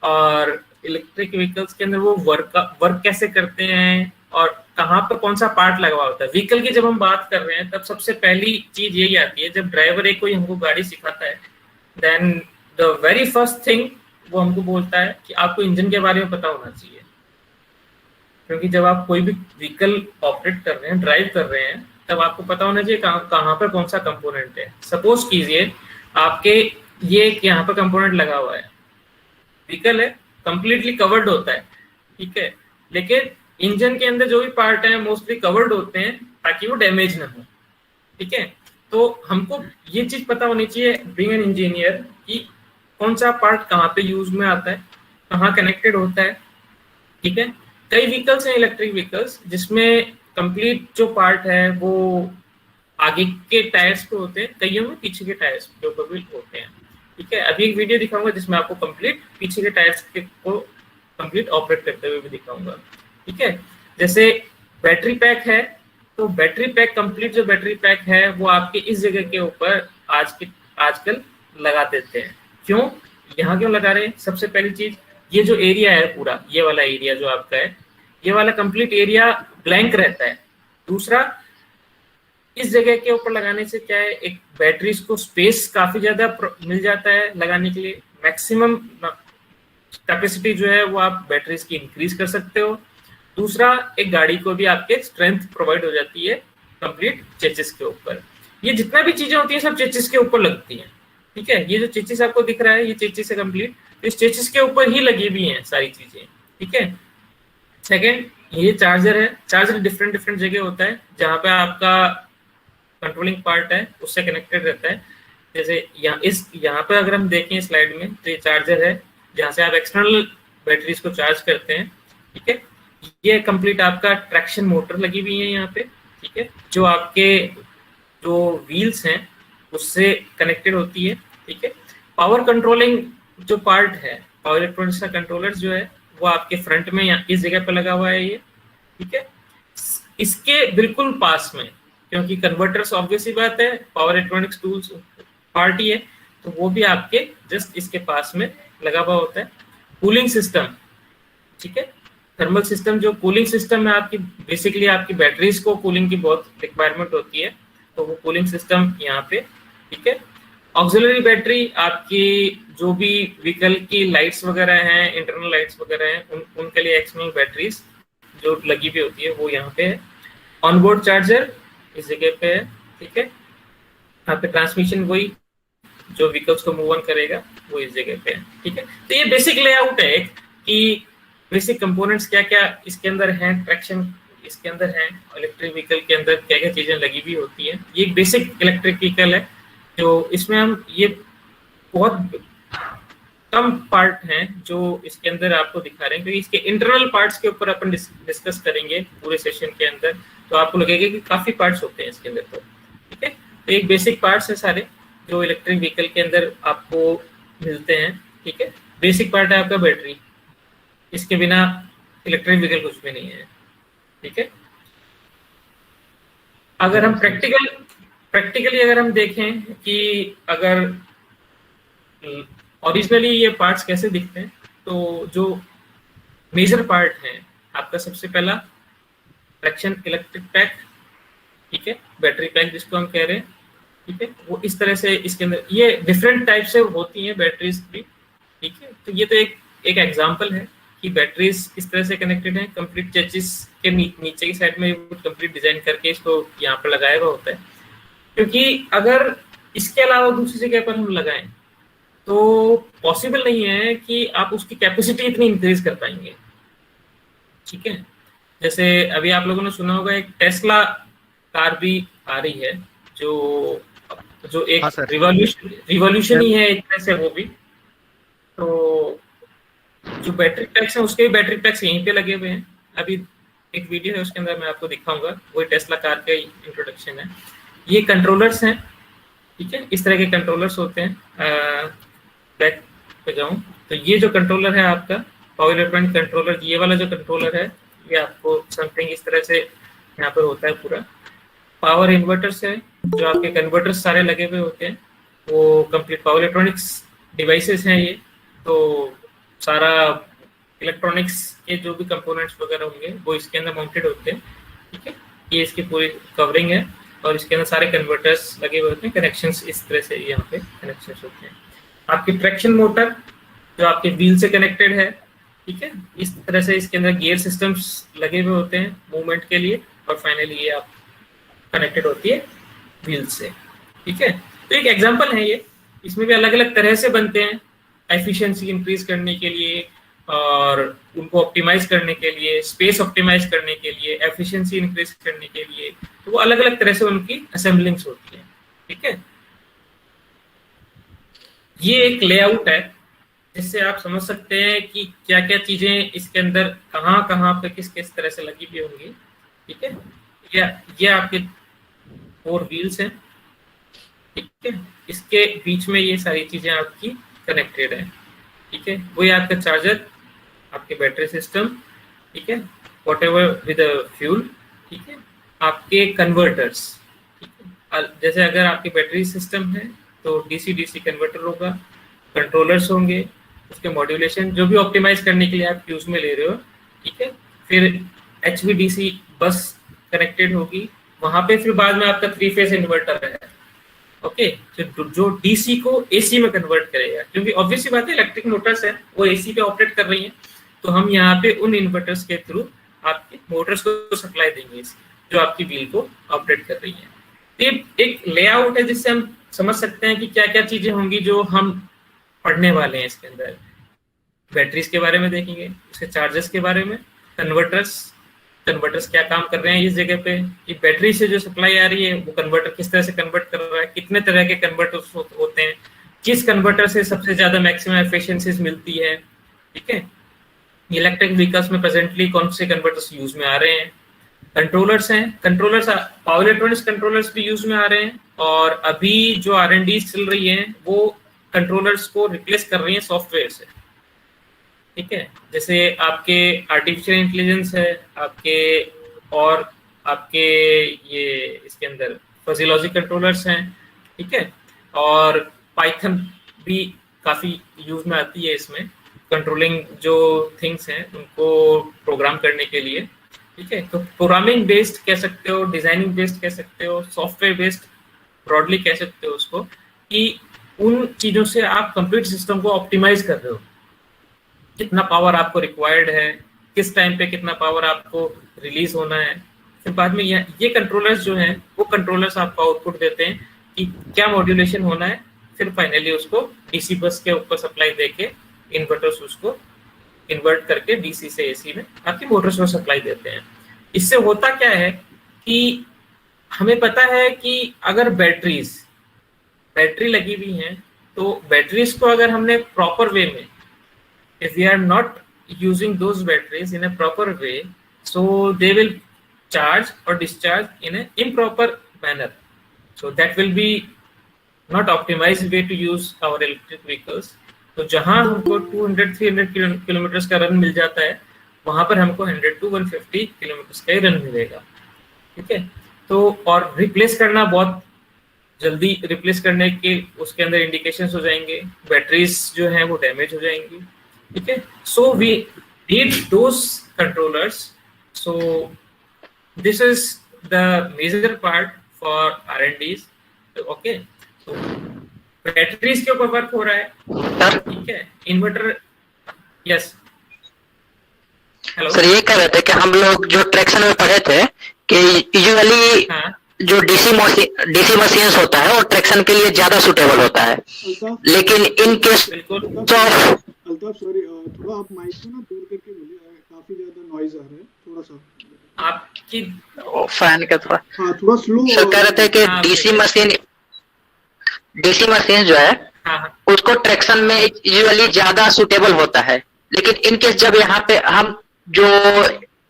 और इलेक्ट्रिक व्हीकल्स के अंदर वो वर्क कैसे करते हैं, और कहाँ पर कौन सा पार्ट लगा हुआ होता है व्हीकल की। जब हम बात कर रहे हैं तब सबसे पहली चीज यही आती है, जब ड्राइवर एक कोई हमको गाड़ी सिखाता है, then the very first thing वो हमको बोलता है कि आपको इंजन के बारे में पता होना चाहिए, क्योंकि जब आप कोई भी व्हीकल ऑपरेट कर रहे हैं, ड्राइव कर रहे हैं, तब आपको पता होना चाहिए कहाँ पर कौन सा कंपोनेंट है। सपोज कीजिए आपके ये यहाँ पर कंपोनेंट लगा हुआ है, व्हीकल है, कंप्लीटली कवर्ड होता है, ठीक है। लेकिन इंजन के अंदर जो भी पार्ट है मोस्टली कवर्ड होते हैं ताकि वो डैमेज ना हो, ठीक है। तो हमको ये चीज पता होनी चाहिए बीइंग एन इंजीनियर कि कौन सा पार्ट कहाँ पे यूज में आता है, कहाँ कनेक्टेड होता है, ठीक है। कई व्हीकल्स हैं इलेक्ट्रिक व्हीकल्स जिसमें कंप्लीट जो पार्ट है वो आगे के टायर्स पे होते हैं, कईयों में पीछे के टायर्स के ऊपर भी होते हैं, ठीक है। अभी एक वीडियो दिखाऊंगा जिसमें आपको कंप्लीट पीछे के टायर्स को कंप्लीट ऑपरेट करते हुए भी दिखाऊंगा, ठीक है। जैसे बैटरी पैक है, तो बैटरी पैक कंप्लीट जो बैटरी पैक है वो आपके इस जगह के ऊपर आजकल लगा देते हैं। क्यों, यहाँ क्यों लगा रहे हैं? सबसे पहली चीज, ये जो एरिया है पूरा, ये वाला एरिया जो आपका है, ये वाला कंप्लीट एरिया ब्लैंक रहता है। दूसरा, इस जगह के ऊपर लगाने से क्या है, एक बैटरीज को स्पेस काफी ज्यादा मिल जाता है लगाने के लिए, मैक्सिमम कैपेसिटी जो है वो आप बैटरीज की इंक्रीज कर सकते हो। दूसरा, एक गाड़ी को भी आपके स्ट्रेंथ प्रोवाइड हो जाती है कंप्लीट चेसिस के ऊपर। ये जितना भी चीजें होती है सब चेसिस के ऊपर लगती हैं, ठीक है। ये जो चेसिस आपको दिख रहा है ये चेसिस है कंप्लीट, इस चेसिस के ऊपर ही लगी हुई हैं सारी चीजें, ठीक है। सेकेंड, ये चार्जर है। चार्जर डिफरेंट जगह होता है जहाँ पे आपका कंट्रोलिंग पार्ट है उससे कनेक्टेड रहता है। जैसे यहाँ पे अगर हम देखें स्लाइड में तो ये चार्जर है जहाँ से आप एक्सटर्नल बैटरीज को चार्ज करते हैं, ठीक है। ये कंप्लीट आपका ट्रैक्शन मोटर लगी हुई है यहाँ पे, ठीक है, जो आपके जो व्हील्स हैं उससे कनेक्टेड होती है, ठीक है। पावर कंट्रोलिंग जो पार्ट है, पावर इलेक्ट्रॉनिक्स का कंट्रोलर जो है वो आपके फ्रंट में इस जगह पे लगा हुआ है ये, ठीक है। इसके बिल्कुल पास में, क्योंकि कन्वर्टर्स ऑब्वियस ही बात है पावर इलेक्ट्रॉनिक्स टूल्स पार्ट ही है, तो वो भी आपके जस्ट इसके पास में लगा हुआ होता है। कूलिंग सिस्टम, ठीक है, थर्मल सिस्टम, जो कूलिंग सिस्टम है आपकी, बेसिकली आपकी बैटरीज को कूलिंग की बहुत रिक्वायरमेंट होती है, तो वो कूलिंग सिस्टम यहाँ पे, ठीक है। ऑक्सिलरी बैटरी, आपकी जो भी व्हीकल की लाइट्स वगैरह हैं, इंटरनल लाइट्स वगैरह हैं, उनके लिए एक्सटर्नल बैटरीज जो लगी हुई होती है वो यहाँ पे है। ऑनबोर्ड चार्जर इस जगह पे है, ठीक है। यहाँ पे ट्रांसमिशन वही जो व्हीकल्स को मूव ऑन करेगा वो इस जगह पे है, ठीक है। तो ये बेसिक लेआउट है कि बेसिक कंपोनेंट्स क्या क्या इसके अंदर हैं, ट्रैक्शन इसके अंदर है, इलेक्ट्रिक व्हीकल के अंदर क्या क्या चीजें लगी हुई होती है। ये बेसिक इलेक्ट्रिक व्हीकल है जो इसमें हम ये बहुत कम पार्ट हैं जो इसके अंदर आपको दिखा रहे हैं, क्योंकि इसके इंटरनल पार्ट्स के ऊपर अपन डिस्कस करेंगे पूरे सेशन के अंदर, तो आपको लगेगा कि काफी पार्ट्स होते हैं इसके अंदर, तो ठीक है। तो एक बेसिक पार्ट्स है सारे जो इलेक्ट्रिक व्हीकल के अंदर आपको मिलते हैं, ठीक है। बेसिक पार्ट है आपका बैटरी, इसके बिना इलेक्ट्रिक व्हीकल कुछ भी नहीं है, ठीक है। अगर हम प्रैक्टिकली अगर हम देखें कि अगर ओरिजिनली ये पार्ट्स कैसे दिखते हैं, तो जो मेजर पार्ट है आपका, सबसे पहला ट्रैक्शन इलेक्ट्रिक पैक, ठीक है, बैटरी पैक जिसको हम कह रहे हैं, ठीक है, वो इस तरह से इसके अंदर ये डिफरेंट टाइप से होती हैं बैटरीज भी, ठीक है। तो ये तो एक एग्जांपल है कि बैटरीज किस तरह से कनेक्टेड है। कंप्लीट चेसिस के नीचे की साइड में कंप्लीट डिजाइन करके इसको यहाँ पर लगाया हुआ होता है, क्योंकि अगर इसके अलावा दूसरी जगह पर हम लगाएं तो पॉसिबल नहीं है कि आप उसकी कैपेसिटी इतनी इंक्रीज कर पाएंगे, ठीक है। जैसे अभी आप लोगों ने सुना होगा एक टेस्ला कार भी आ रही है जो एक रिवॉल्यूशन ही है एक तरह से वो भी। तो जो बैटरी पैक्स है उसके भी बैटरी पैक्स यहीं पे लगे हुए हैं। अभी एक वीडियो है उसके अंदर मैं आपको दिखाऊंगा, वही टेस्ला कार का इंट्रोडक्शन है। ये कंट्रोलर्स हैं, ठीक है, इस तरह के कंट्रोलर्स होते हैं। बैक पे जाऊं तो ये जो कंट्रोलर है आपका पावर इलेक्ट्रॉनिक कंट्रोलर, ये वाला जो कंट्रोलर है ये आपको समथिंग इस तरह से यहाँ पर होता है पूरा। पावर इन्वर्टर्स है, जो आपके कन्वर्टर्स सारे लगे हुए होते हैं, वो कंप्लीट पावर इलेक्ट्रॉनिक्स डिवाइसेस हैं ये। तो सारा इलेक्ट्रॉनिक्स के जो भी कंपोनेंट्स वगैरह होंगे वो इसके अंदर माउंटेड होते हैं, ठीक है। ये इसकी पूरी कवरिंग है और इसके अंदर सारे कन्वर्टर्स लगे हुए होते हैं, कनेक्शंस इस तरह से यहाँ पे कनेक्शंस होते हैं। आपकी ट्रैक्शन मोटर जो आपके व्हील से कनेक्टेड है, ठीक है, इस तरह से इसके अंदर गियर सिस्टम्स लगे हुए होते हैं मूवमेंट के लिए, और फाइनली ये आप कनेक्टेड होती है व्हील से, ठीक है। तो एक एग्जांपल है ये, इसमें भी अलग अलग तरह से बनते हैं एफिशिएंसी इंक्रीज करने के लिए, और उनको ऑप्टिमाइज करने के लिए, स्पेस ऑप्टिमाइज करने के लिए, एफिशिएंसी इंक्रीज करने के लिए, तो वो अलग अलग तरह से उनकी असेंबलिंग्स होती है। ठीक है, ये एक लेआउट है जिससे आप समझ सकते हैं कि क्या क्या चीजें इसके अंदर कहाँ कहाँ पे किस किस तरह से लगी हुई होंगी। ठीक है, ये आपके 4 व्हील्स हैं। ठीक है, इसके बीच में ये सारी चीजें आपकी कनेक्टेड है। ठीक है, वही आपका चार्जर, आपके बैटरी सिस्टम, ठीक है, वॉट एवर विद फ्यूल, ठीक है, आपके कन्वर्टर्स। ठीक है, जैसे अगर आपकी बैटरी सिस्टम है तो डीसी डीसी कन्वर्टर होगा, कंट्रोलर्स होंगे, उसके मॉड्यूलेशन जो भी ऑप्टिमाइज करने के लिए आप यूज में ले रहे हो। ठीक है, फिर HVDC बस कनेक्टेड होगी वहां पे, फिर बाद में आपका 3 फेज इन्वर्टर है। ओके, जो डीसी को एसी में कन्वर्ट करेगा, क्योंकि ऑब्वियसली बात है इलेक्ट्रिक मोटर्स है वो एसी पे ऑपरेट कर रही हैं, तो हम यहाँ पे उन इन्वर्टर्स के थ्रू आपके मोटर्स को सप्लाई देंगे जो आपकी व्हील को ऑपरेट कर रही है। ये एक लेआउट है जिससे हम समझ सकते हैं कि क्या क्या चीजें होंगी जो हम पढ़ने वाले हैं इसके अंदर। बैटरीज के बारे में देखेंगे, उसके चार्जर्स के बारे में, कन्वर्टर्स क्या काम कर रहे हैं इस जगह पे, कि बैटरी से जो सप्लाई आ रही है वो कन्वर्टर किस तरह से कन्वर्ट कर रहा है, कितने तरह के कन्वर्टर्स होते हैं, किस कन्वर्टर से सबसे ज्यादा मैक्सिमम एफिशिएंसीज मिलती है। ठीक है, इलेक्ट्रिक व्हीकल्स में प्रेजेंटली कौन से कन्वर्टर्स यूज में आ रहे हैं, कंट्रोलर्स हैं, कंट्रोलर्स पावर इलेक्ट्रॉनिक्स कंट्रोलर्स भी यूज में आ रहे हैं, और अभी जो R&D चल रही है वो कंट्रोलर्स को रिप्लेस कर रही है सॉफ्टवेयर से। ठीक है, जैसे आपके आर्टिफिशियल इंटेलिजेंस है आपके, और आपके ये इसके अंदर फजी लॉजिक कंट्रोलर्स हैं। ठीक है, और पाइथन भी काफी यूज में आती है इसमें, कंट्रोलिंग जो थिंग्स हैं उनको प्रोग्राम करने के लिए। ठीक है, तो प्रोग्रामिंग बेस्ड कह सकते हो, डिजाइनिंग बेस्ड कह सकते हो, सॉफ्टवेयर बेस्ड ब्रॉडली कह सकते हो उसको, कि उन चीजों से आप कंप्लीट सिस्टम को ऑप्टिमाइज कर रहे हो। कितना पावर आपको रिक्वायर्ड है, किस टाइम पे कितना पावर आपको रिलीज होना है, फिर बाद में ये कंट्रोलर्स जो हैं वो कंट्रोलर्स आपको आउटपुट देते हैं कि क्या मॉड्यूलेशन होना है, फिर फाइनली उसको डीसी बस के ऊपर सप्लाई देके इन्वर्टर्स उसको इन्वर्ट करके डीसी से एसी में आपकी मोटर्स को सप्लाई देते हैं। इससे होता क्या है कि हमें पता है कि अगर बैटरी लगी हुई हैं तो बैटरीज को अगर हमने प्रॉपर वे में, if we are not using those batteries in a proper way, so they will charge or discharge in an improper manner, so that will be not optimized way to use our electric vehicles. तो जहां हमको 200-300 kilometre का run मिल जाता है वहां पर हमको 100-150 kilometre का ही रन मिलेगा। ठीक है, तो और रिप्लेस करना बहुत जल्दी रिप्लेस करने के उसके अंदर इंडिकेशंस हो जाएंगे, बैटरीज जो हैं वो डैमेज हो जाएंगी। ठीक है, so we need those controllers, so this is the major part for R&Ds। Okay, तो बैटरीज के ऊपर वर्क हो रहा है। ठीक है, इन्वर्टर, यस हेलो सर, ये कह रहे थे कि हम लोग जो ट्रैक्शन में पढ़े थे कि यूजुअली जो डीसी मशीन्स होता है वो ट्रैक्शन के लिए ज्यादा सुटेबल होता है, लेकिन इन केस अल्ताफ सॉरी, थोड़ा आप माइक को ना दूर करके बोलिए, काफी ज्यादा नॉइज आ रहा है, थोड़ा सा आपकी फैन का थोड़ा, हाँ थोड़ा स्लो। सर कह रहे थे कि डीसी मशीन जो है उसको ट्रैक्शन में यूजुअली ज्यादा सुटेबल होता है, लेकिन इन केस जब यहाँ पे हम जो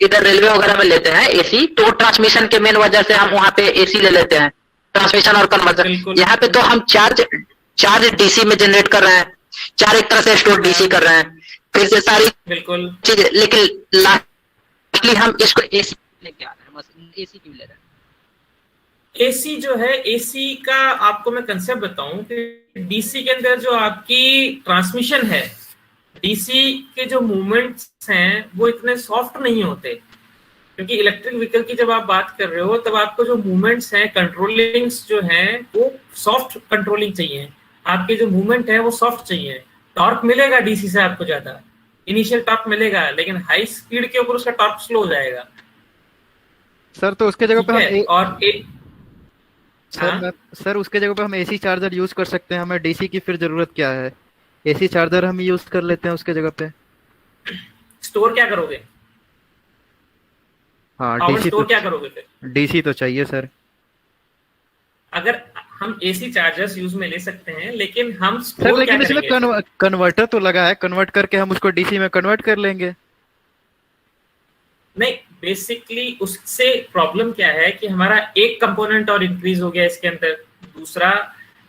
इधर रेलवे वगैरह में लेते हैं एसी, तो ट्रांसमिशन के मेन वजह से हम वहाँ पे एसी ले लेते हैं, ट्रांसमिशन और कन्वर्जन। यहाँ पे तो हम चार्ज डीसी में जनरेट कर रहे हैं, चार एक तरह से स्टोर डीसी कर रहे हैं, फिर से सारी चीजें, लेकिन लास्टली हम इसको एसी लेके आ रहे हैं, एसी क्यों ले रहे हैं? एसी जो है, एसी का आपको मैं कंसेप्ट बताऊं कि डीसी के अंदर जो आपकी ट्रांसमिशन है, डीसी के जो मूवमेंट्स हैं वो इतने सॉफ्ट नहीं होते, क्योंकि इलेक्ट्रिक व्हीकल की जब आप बात कर रहे हो तब आपको जो मूवमेंट्स हैं, कंट्रोलिंग्स जो हैं वो सॉफ्ट कंट्रोलिंग चाहिए, आपके जो मूवमेंट है वो सॉफ्ट चाहिए। टॉर्क मिलेगा डीसी से आपको ज्यादा, इनिशियल टॉर्क मिलेगा, लेकिन हाई स्पीड के ऊपर उसका टॉर्क स्लो हो जाएगा। सर तो उसके जगह पे हम सर उसके जगह पे हम एसी चार्जर यूज कर सकते हैं, हमें डीसी की फिर जरूरत क्या है? एसी चार्जर हम यूज कर लेते हैं उसके जगह पे। स्टोर क्या करोगे? हाँ पावर डीसी स्टोर तो क्या करोगे फिर? डीसी तो चाहिए सर। अगर हम एसी चार्जर्स यूज में ले सकते हैं, लेकिन हम सर स्टोर क्या लेकिन इसमें करेंगे? कन्वर्टर तो लगा है, कन्वर्ट करके हम उसको डीसी में कन्वर्ट कर लेंगे। नहीं, बेसिकली उससे प्रॉब्लम क्या है कि हमारा एक कंपोनेंट और इंक्रीज हो गया इसके अंदर। दूसरा,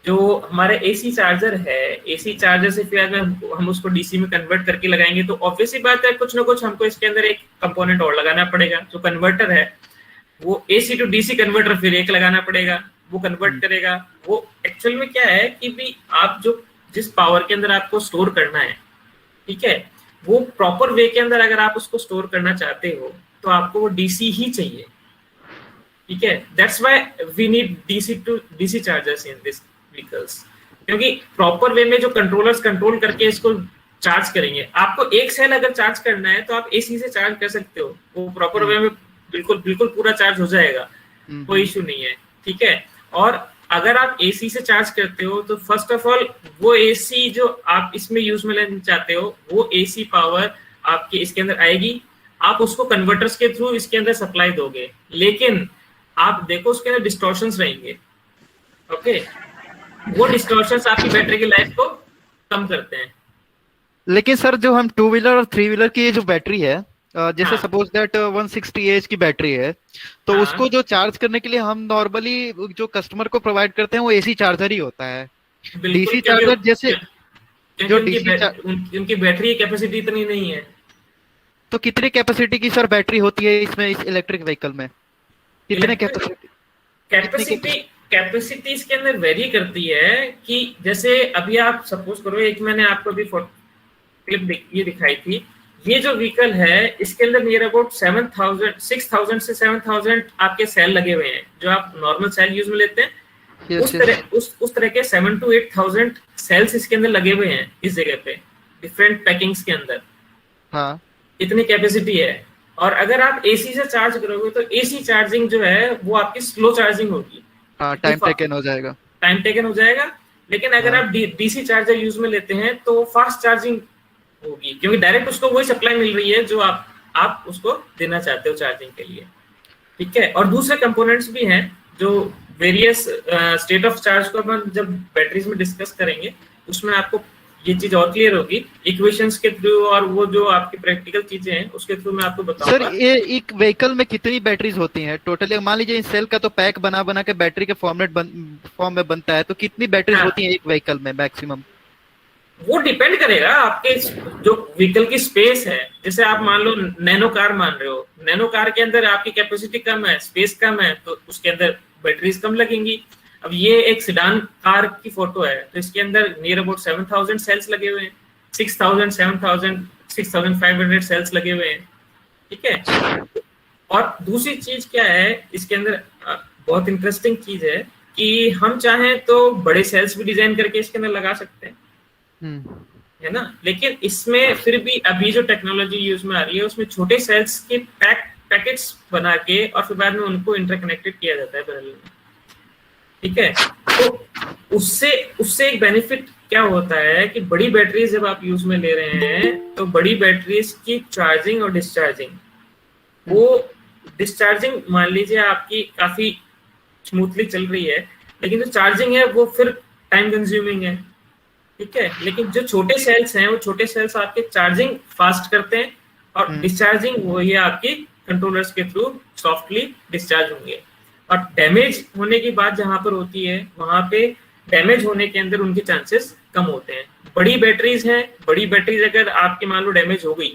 जो हमारे एसी चार्जर है, एसी चार्जर से फिर अगर हम उसको डीसी में कन्वर्ट करके लगाएंगे तो ऑब्वियस ही बात है कुछ ना कुछ हमको इसके अंदर एक कंपोनेंट और लगाना पड़ेगा। जो कन्वर्टर है वो एसी टू डीसी कन्वर्टर फिर एक लगाना पड़ेगा, वो कन्वर्ट करेगा। वो एक्चुअल में क्या है कि भी आप जो जिस पावर के अंदर आपको स्टोर करना है, ठीक है, वो प्रॉपर वे के अंदर अगर आप उसको स्टोर करना चाहते हो तो आपको वो डीसी ही चाहिए, ठीक है। That's why we need DC to DC chargers in this vehicles, क्योंकि प्रॉपर वे में जो कंट्रोलर्स कंट्रोल करके इसको चार्ज करेंगे। आपको एक सेल अगर चार्ज करना है तो आप एसी से चार्ज कर सकते हो, वो प्रॉपर वे में बिल्कुल बिल्कुल पूरा चार्ज हो जाएगा, कोई इश्यू नहीं है, ठीक है। और अगर आप एसी से चार्ज करते हो तो फर्स्ट ऑफ ऑल वो एसी जो आप इसमें यूज में लेना चाहते हो वो एसी पावर आपके इसके अंदर आएगी, आप उसको कन्वर्टर्स के थ्रू इसके अंदर सप्लाई दोगे, लेकिन आप देखो उसके अंदर डिस्टॉर्शंस रहेंगे, ओके। वो डिस्टॉर्शंस आपकी बैटरी की लाइफ को कम करते हैं। लेकिन सर जो हम टू व्हीलर और थ्री व्हीलर की ये जो बैटरी है, जैसे हाँ। सपोज दैट 160 एच की बैटरी है, तो हाँ। उसको जो चार्ज करने के लिए हम नॉर्मली जो कस्टमर को प्रोवाइड करते हैं वो एसी चार्जर ही होता है। बिल्कुल, डीसी चार्जर जैसे क्योंकि जो उनकी बैटरी की कैपेसिटी इतनी नहीं है। तो कितनी कैपेसिटी की सर बैटरी होती है इसमें, इस इलेक्ट्रिक व्हीकल में कितने कैपेसिटी? कैपेसिटी इसके अंदर वेरी करती है कि जैसे अभी आप सपोज करो, एक मैंने आपको अभी क्लिप ये दिखाई थी, ये जो व्हीकल है इसके अंदर नियर अबाउट 6000 से 7000 आपके सेल लगे हुए हैं, जो आप नॉर्मल सेल यूज में लेते हैं। उस तरह के 7 to 8000 सेल्स इसके अंदर लगे हुए हैं इस जगह पे, डिफरेंट पैकिंग्स के अंदर। हाँ, इतनी कैपेसिटी है। और अगर आप एसी से चार्ज करोगे तो एसी चार्जिंग जो है वो आपकी स्लो चार्जिंग होगी, हाँ टाइम टेकन हो जाएगा। लेकिन अगर आप डीसी चार्जर यूज में लेते हैं तो फास्ट चार्जिंग होगी, क्योंकि डायरेक्ट उसको वही सप्लाई मिल रही है जो आप उसको देना चाहते हो चार्जिंग के लिए, ठीक है। और दूसरे कंपोनेंट्स भी हैं जो वेरियस स्टेट ऑफ चार्ज को अपन जब बैटरीज में डिस्कस करेंगे उसमें आपको ये चीज और क्लियर होगी इक्वेशंस के थ्रू, और वो जो आपकी प्रैक्टिकल चीजें हैं उसके थ्रू मैं आपको बताऊंगा। सर ये एक व्हीकल में कितनी बैटरीज होती हैं टोटली? मान लीजिए इस सेल का तो पैक बना बना के बैटरी के फॉर्म में बनता है, तो कितनी बैटरीज होती हैं एक व्हीकल में मैक्सिमम? वो डिपेंड करेगा आपके जो व्हीकल की स्पेस है। जैसे आप मान लो नैनो कार मान रहे हो, नैनो कार के अंदर आपकी कैपेसिटी कम है, स्पेस कम है, तो उसके अंदर बैटरीज कम लगेंगी। अब ये एक सिडान कार की फोटो है, तो इसके अंदर नियर अबाउट 7000 सेल्स लगे हुए हैं, 6000 7000 6500 सेल्स लगे हुए हैं, ठीक है। और दूसरी चीज क्या है इसके अंदर, बहुत इंटरेस्टिंग चीज है कि हम चाहें तो बड़े सेल्स भी डिजाइन करके इसके अंदर लगा सकते हैं, है ना। लेकिन इसमें फिर भी अभी जो टेक्नोलॉजी यूज में आ रही है उसमें छोटे सेल्स के पैकेट्स बना के और फिर बाद में उनको इंटरकनेक्टेड किया जाता है पैरेलल में, ठीक है। तो उससे एक बेनिफिट क्या होता है कि बड़ी बैटरीज जब आप यूज में ले रहे हैं तो बड़ी बैटरीज की चार्जिंग और डिस्चार्जिंग, वो डिस्चार्जिंग मान लीजिए आपकी काफी स्मूथली चल रही है, लेकिन जो चार्जिंग है वो फिर टाइम कंज्यूमिंग है, ठीक है। लेकिन जो छोटे सेल्स हैं वो छोटे सेल्स आपके चार्जिंग फास्ट करते हैं और डिस्चार्जिंग वो ये आपकी कंट्रोलर्स के थ्रू सॉफ्टली डिस्चार्ज होंगे। और डैमेज होने की बात जहां पर होती है वहां पे डैमेज होने के अंदर उनके चांसेस कम होते हैं। बड़ी बैटरीज हैं, बड़ी बैटरीज अगर आपकी मान लो डैमेज हो गई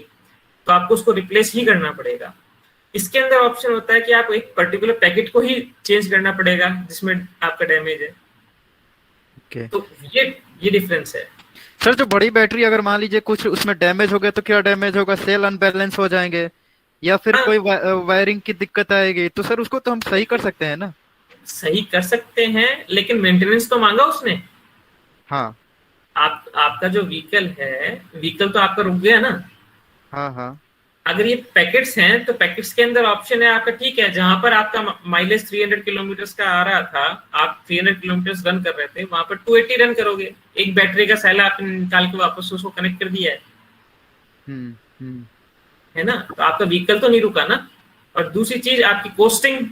तो आपको उसको रिप्लेस ही करना पड़ेगा। इसके अंदर ऑप्शन होता है कि आप एक पर्टिकुलर पैकेट को ही चेंज करना पड़ेगा जिसमें आपका डैमेज है। Okay. तो ये डिफरेंस है। सर जो बड़ी बैटरी अगर मान लीजिए कुछ उसमें डैमेज हो गया तो क्या डैमेज होगा? सेल अनबैलेंस हो जाएंगे या फिर कोई वायरिंग की दिक्कत आएगी, तो सर उसको तो हम सही कर सकते हैं ना? सही कर सकते हैं, लेकिन मेंटेनेंस तो मांगा उसने। हाँ आपका जो व्हीकल तो आपका रुक गया ना। हाँ। अगर ये पैकेट्स हैं तो पैकेट्स के अंदर ऑप्शन है आपका, ठीक है, जहां पर आपका माइलेज 300 किलोमीटर का आ रहा था, आप 300 किलोमीटर रन कर रहे थे, वहां पर 280 रन करोगे। एक बैटरी का सेल आपने निकाल के वापस उसको कनेक्ट कर दिया है। है ना, तो आपका व्हीकल तो नहीं रुका ना। और दूसरी चीज आपकी कोस्टिंग,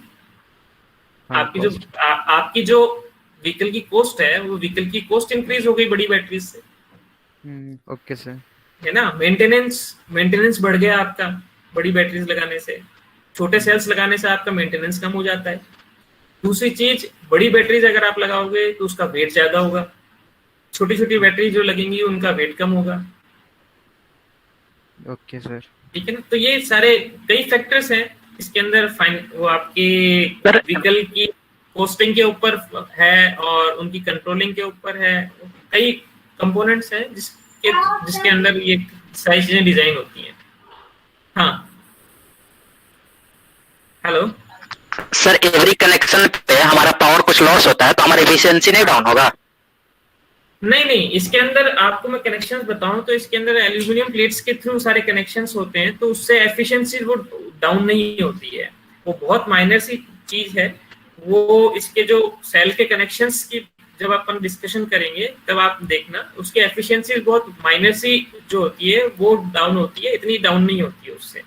हाँ, आपकी जो व्हीकल की कॉस्ट है, वो व्हीकल की कॉस्ट इंक्रीज हो गई बड़ी बैटरीज से, ओके सर। है ना। मेंटेनेंस बढ़ गया आपका बड़ी बैटरीज लगाने से, छोटे सेल्स लगाने से आपका मेंटेनेंस कम हो जाता है। दूसरी चीज, बड़ी बैटरीज अगर आप लगाओगे तो उसका वेट ज्यादा होगा, छोटी छोटी बैटरी जो लगेंगी उनका वेट कम होगा। Okay sir. ठीक है ना। तो ये सारे कई फैक्टर्स हैं इसके अंदर, वो आपके व्हीकल की कॉस्टिंग के ऊपर है और उनकी कंट्रोलिंग के ऊपर है। कई कंपोनेंट्स हैं जिसके अंदर ये सारी चीजें डिजाइन होती हैं। हाँ, हेलो सर, एवरी कनेक्शन पे हमारा पावर कुछ लॉस होता है तो हमारी एफिशिएंसी नहीं डाउन होगा? नहीं, इसके अंदर आपको मैं कनेक्शंस बताऊं तो इसके अंदर एल्यूमिनियम प्लेट्स के थ्रू सारे कनेक्शंस होते हैं, तो उससे एफिशिएंसी वो डाउन नहीं होती है, वो बहुत माइनर सी चीज है। वो इसके जो सेल के कनेक्शंस की जब अपन डिस्कशन करेंगे तब आप देखना, उसकी एफिशिएंसी बहुत माइनर सी जो होती है वो डाउन होती है, इतनी डाउन नहीं होती है। उससे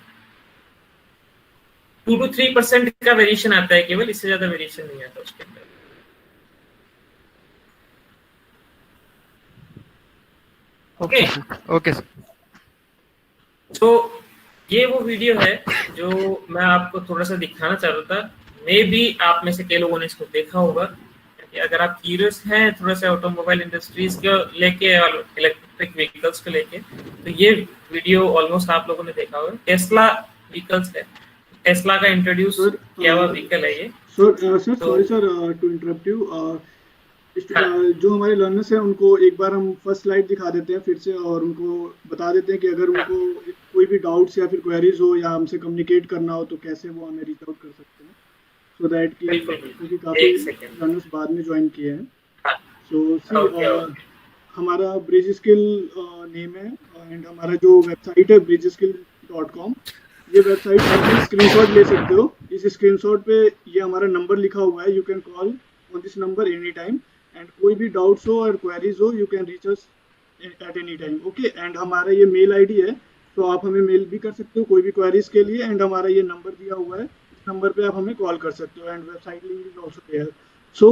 2 to 3% का वेरिएशन आता है केवल, इससे ज्यादा वेरिएशन नहीं आता उसके अंदर। Okay sir. तो ये वो वीडियो है जो मैं आपको थोड़ा सा दिखाना चाह रहा था। मे भी आप में से कई लोगों ने इसको देखा होगा। कि अगर आप क्यूरियस हैं थोड़ा सा ऑटोमोबाइल इंडस्ट्रीज को लेके और इलेक्ट्रिक व्हीकल्स को लेके, तो ये वीडियो ऑलमोस्ट आप लोगों ने देखा होगा। टेस्ला व्हीकल्स है, टेस्ला का इंट्रोड्यूस किया हुआ व्हीकल है ये। Sir sorry sir to interrupt you. जो हमारे लर्नर्स हैं उनको एक बार हम फर्स्ट स्लाइड दिखा देते हैं फिर से, और उनको बता देते हैं कि अगर उनको कोई भी डाउट्स या फिर क्वेरीज हो या हमसे कम्युनिकेट करना हो तो कैसे वो हमें रीच आउट कर सकते हैं, सो दैट कि क्योंकि काफ़ी लर्नर्स बाद में ज्वाइन किए हैं। सो हमारा ब्रिज स्किल नेम है एंड हमारा जो वेबसाइट है bridgeskill.com। ये वेबसाइट आप स्क्रीनशॉट ले सकते हो। इस स्क्रीनशॉट पे ये हमारा नंबर लिखा हुआ है, you can call on this number any time, and कोई भी डाउट्स हो और क्वेरीज हो you can reach us at any time. Okay, and हमारा ये मेल आईडी है, तो आप हमें मेल भी कर सकते हो कोई भी क्वेरीज के लिए, एंड हमारा ये नंबर दिया हुआ है, इस नंबर पे आप हमें कॉल कर सकते हो, and website link is also there. So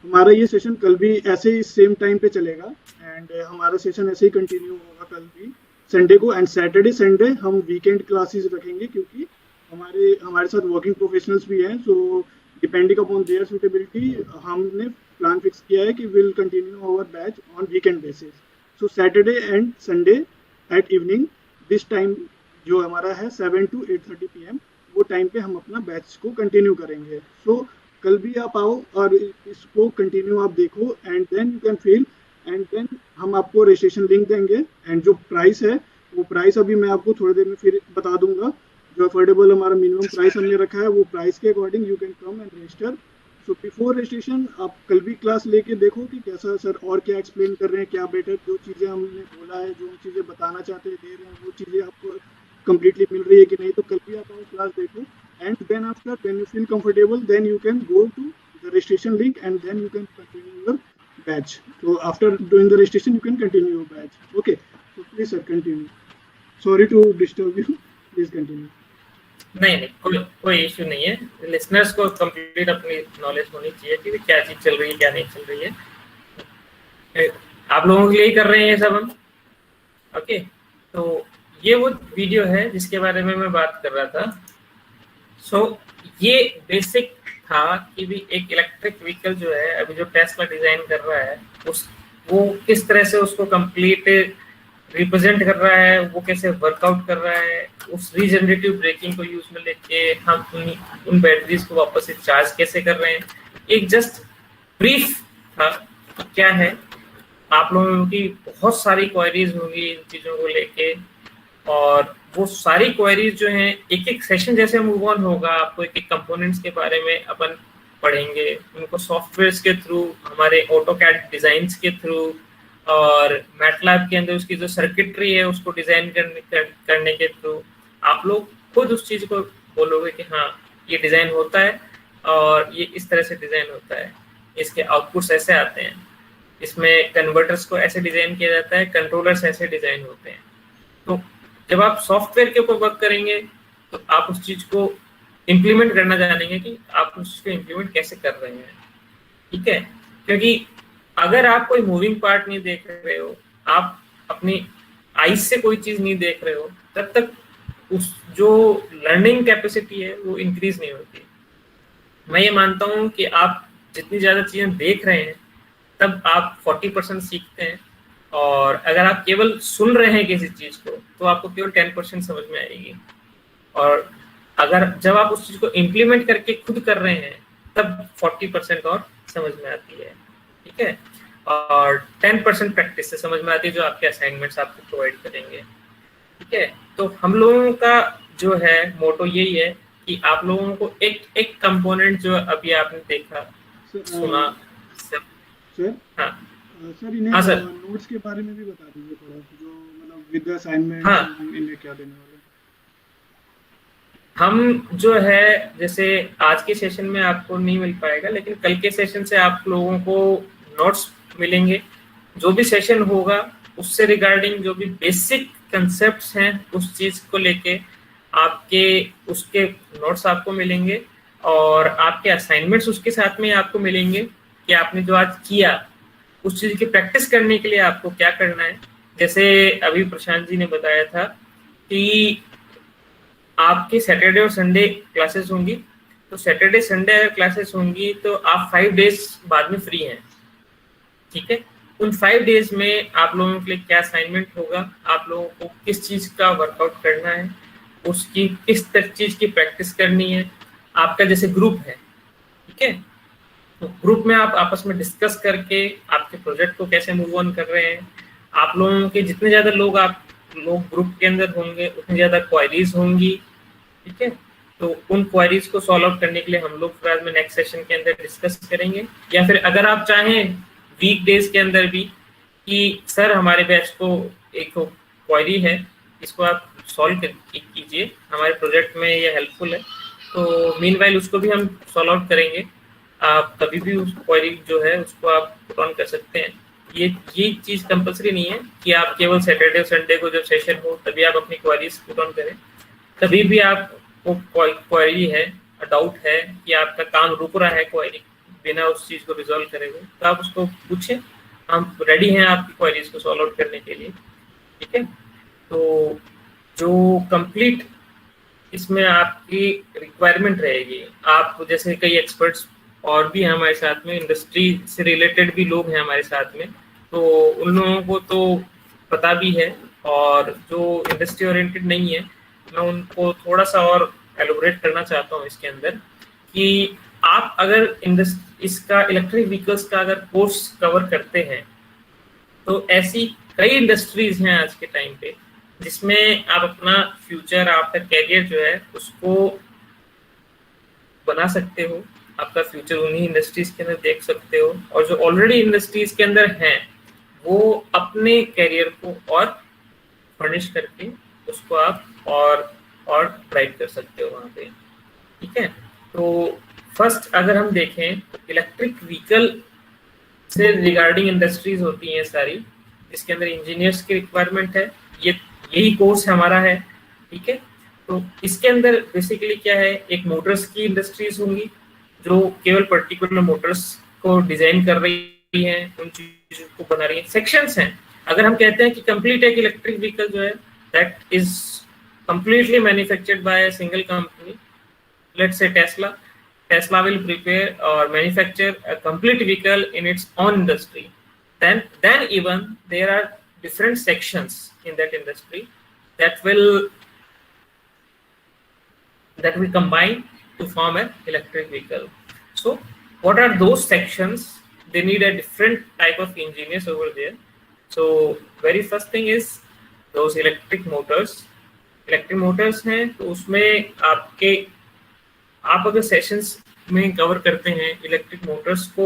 हमारा ये सेशन कल भी ऐसे ही सेम टाइम पे चलेगा, एंड हमारा सेशन ऐसे ही कंटिन्यू होगा कल भी संडे को, एंड सैटरडे संडे हम वीकेंड क्लासेस रखेंगे क्योंकि हमारे साथ वर्किंग प्रोफेशनल्स भी हैं। So depending upon their suitability हमने प्लान फिक्स किया है कि will continue our batch on weekend basis. So Saturday and Sunday at evening this time जो हमारा है 7 to 8:30 PM, वो टाइम पे हम अपना बैच को कंटिन्यू करेंगे। सो कल भी आप आओ और इसको कंटिन्यू आप देखो, and then you can feel, and then हम आपको रजिस्ट्रेशन लिंक देंगे, एंड जो प्राइस है वो प्राइस अभी मैं आपको थोड़ी देर में फिर बता दूंगा। जो अफोर्डेबल हमारा मिनिमम प्राइस हमने रखा है वो प्राइस के according you can come and register. So before registration आप कल भी क्लास लेके देखो कि कैसा सर और क्या एक्सप्लेन कर रहे हैं, क्या बेटर, जो चीज़ें हमने बोला है, जो चीज़ें बताना चाहते हैं दे रहे हैं, वो चीज़ें आपको कम्प्लीटली मिल रही है कि नहीं। तो कल भी आप क्लास देखो, and then after when you feel comfortable then you can go to the registration link, and then you can continue your batch. So after doing the registration, you can continue your batch. Okay. So please sir, continue. Sorry to disturb you. Please continue. नहीं, कोई issue नहीं है। Listeners को complete अपनी knowledge होनी चाहिए कि क्या चीज चल रही है क्या नहीं चल रही है। आप लोगों के लिए ही कर रहे हैं ये सब हम। ओके, तो ये वो वीडियो है जिसके बारे में मैं बात कर रहा था। सो ये बेसिक था कि भी एक इलेक्ट्रिक व्हीकल जो है अभी जो टेस्ला डिजाइन कर रहा है वो किस तरह से उसको कंप्लीट रिप्रेजेंट कर रहा है, वो कैसे वर्कआउट कर रहा है, उस रीजनरेटिव ब्रेकिंग को यूज में लेके हम उन बैटरीज को वापस से चार्ज कैसे कर रहे हैं। एक जस्ट ब्रीफ था क्या है। आप लोगों की बहुत सारी क्वेरीज होंगी इन चीज़ों को लेके, और वो सारी क्वेरीज जो हैं एक एक सेशन जैसे मूव ऑन होगा, आपको एक एक कंपोनेंट्स के बारे में अपन पढ़ेंगे, उनको सॉफ्टवेयर्स के थ्रू, हमारे ऑटोकैड डिजाइन्स के थ्रू, और मैटलैब के अंदर उसकी जो सर्किटरी है उसको डिजाइन करने के थ्रू आप लोग खुद उस चीज़ को बोलोगे कि हाँ ये डिज़ाइन होता है और ये इस तरह से डिज़ाइन होता है, इसके आउटपुट्स ऐसे आते हैं, इसमें कन्वर्टर्स को ऐसे डिज़ाइन किया जाता है, कंट्रोलर्स ऐसे डिज़ाइन होते हैं। तो जब आप सॉफ्टवेयर के ऊपर वर्क करेंगे तो आप उस चीज को इम्प्लीमेंट करना जानेंगे कि आप उस चीज को इम्प्लीमेंट कैसे कर रहे हैं, ठीक है। क्योंकि अगर आप कोई मूविंग पार्ट नहीं देख रहे हो, आप अपनी आईज से कोई चीज नहीं देख रहे हो, तब तक उस जो लर्निंग कैपेसिटी है वो इंक्रीज नहीं होती। मैं ये मानता हूँ कि आप जितनी ज्यादा चीजें देख रहे हैं तब आप 40% सीखते हैं, और अगर आप केवल सुन रहे हैं किसी चीज को तो आपको केवल 10% समझ में आएगी। और अगर जब आप उस चीज को इम्प्लीमेंट करके खुद कर रहे हैं तब 40% और समझ में आती है, ठीक है। और 10% प्रैक्टिस से समझ में आती है, जो आपके असाइनमेंट्स आपको प्रोवाइड करेंगे, ठीक है। तो हम लोगों का जो है मोटो यही है कि आप लोगों को एक एक कंपोनेंट जो अभी आपने देखा सुना सब, सर हाँ सर इन्हें हाँ सर, नोट्स के बारे में भी बता दीजिए थोड़ा, जो मतलब विद द असाइनमेंट हाँ हम इन्हें क्या देने वाले हैं। हम जो है जैसे आज के सेशन में आपको नहीं मिल पाएगा, लेकिन कल के सेशन से आप लोगों को नोट्स मिलेंगे। जो भी सेशन होगा उससे रिगार्डिंग जो भी बेसिक कंसेप्ट्स हैं उस चीज को लेके आपके उसके नोट्स आपको मिलेंगे, और आपके असाइनमेंट्स उसके साथ में आपको मिलेंगे कि आपने जो आज किया उस चीज की प्रैक्टिस करने के लिए आपको क्या करना है। जैसे अभी प्रशांत जी ने बताया था कि आपके सैटरडे और संडे क्लासेस होंगी, तो सैटरडे संडे अगर क्लासेस होंगी तो आप 5 डेज बाद में फ्री हैं, ठीक है। उन 5 डेज में आप लोगों के लिए क्या असाइनमेंट होगा, आप लोगों को किस चीज का वर्कआउट करना है, उसकी किस चीज की प्रैक्टिस करनी है। आपका जैसे ग्रुप है, ठीक है, तो ग्रुप में आप आपस में डिस्कस करके आपके प्रोजेक्ट को कैसे मूव ऑन कर रहे हैं। आप लोगों के जितने ज्यादा लोग ग्रुप के अंदर होंगे उतनी ज्यादा क्वायरीज होंगी, ठीक है। तो उन क्वायरीज को सॉल्व आउट करने के लिए हम लोग फिर में नेक्स्ट सेशन के अंदर डिस्कस करेंगे, या फिर अगर आप चाहें वीक डेज के अंदर भी कि सर हमारे बैच को एक क्वायरी है, इसको आप सॉल्व कीजिए, हमारे प्रोजेक्ट में ये हेल्पफुल है, तो मीनवाइल उसको भी हम सॉल्व आउट करेंगे। आप कभी भी उस क्वेरी जो है उसको आप पुट ऑन कर सकते हैं। ये चीज़ कंपलसरी नहीं है कि आप केवल सैटरडे और संडे को जब सेशन हो तभी आप अपनी क्वेरीज पुट ऑन करें। कभी भी आपको क्वेरी है, डाउट है कि आपका काम रुक रहा है क्वेरी बिना उस चीज़ को रिजॉल्व करे हुए, तो आप उसको पूछें, हम रेडी हैं आपकी क्वेरीज को सॉल्व आउट करने के लिए, ठीक है। तो जो कंप्लीट इसमें आपकी रिक्वायरमेंट रहेगी, आप जैसे कई एक्सपर्ट्स और भी हैं हमारे साथ में, इंडस्ट्री से रिलेटेड भी लोग हैं हमारे साथ में, तो उन लोगों को तो पता भी है, और जो इंडस्ट्री ओरिएंटेड नहीं है मैं उनको थोड़ा सा और एलोबरेट करना चाहता हूँ इसके अंदर कि आप अगर इसका इलेक्ट्रिक व्हीकल्स का अगर कोर्स कवर करते हैं तो ऐसी कई इंडस्ट्रीज हैं आज के टाइम पे जिसमें आप अपना फ्यूचर, आपका कैरियर जो है उसको बना सकते हो, आपका फ्यूचर उन्हीं इंडस्ट्रीज के अंदर देख सकते हो, और जो ऑलरेडी इंडस्ट्रीज के अंदर हैं वो अपने कैरियर को और फर्निश करके उसको आप और ब्राइट कर सकते हो वहाँ पे, ठीक है। तो फर्स्ट अगर हम देखें इलेक्ट्रिक व्हीकल से रिगार्डिंग इंडस्ट्रीज होती हैं सारी, जिसके अंदर इंजीनियर्स की रिक्वायरमेंट है, यही कोर्स हमारा है, ठीक है। तो इसके अंदर बेसिकली क्या है, एक मोटर्स की इंडस्ट्रीज होंगी जो केवल पर्टिकुलर मोटर्स को डिजाइन कर रही हैं, उन चीजों को बना रही हैं, सेक्शंस हैं। अगर हम कहते हैं कि कंप्लीट एक इलेक्ट्रिक व्हीकल जो है that is completely manufactured by a single company, let's say Tesla will prepare or manufacture a complete vehicle in its own industry, then even there are different sections in that industry that will combine to form an electric vehicle. So what are those sections? They need a different type of engineers over there. So very first thing is those electric motors हैं, तो उसमें आप अगर sessions में cover करते हैं electric Motors को,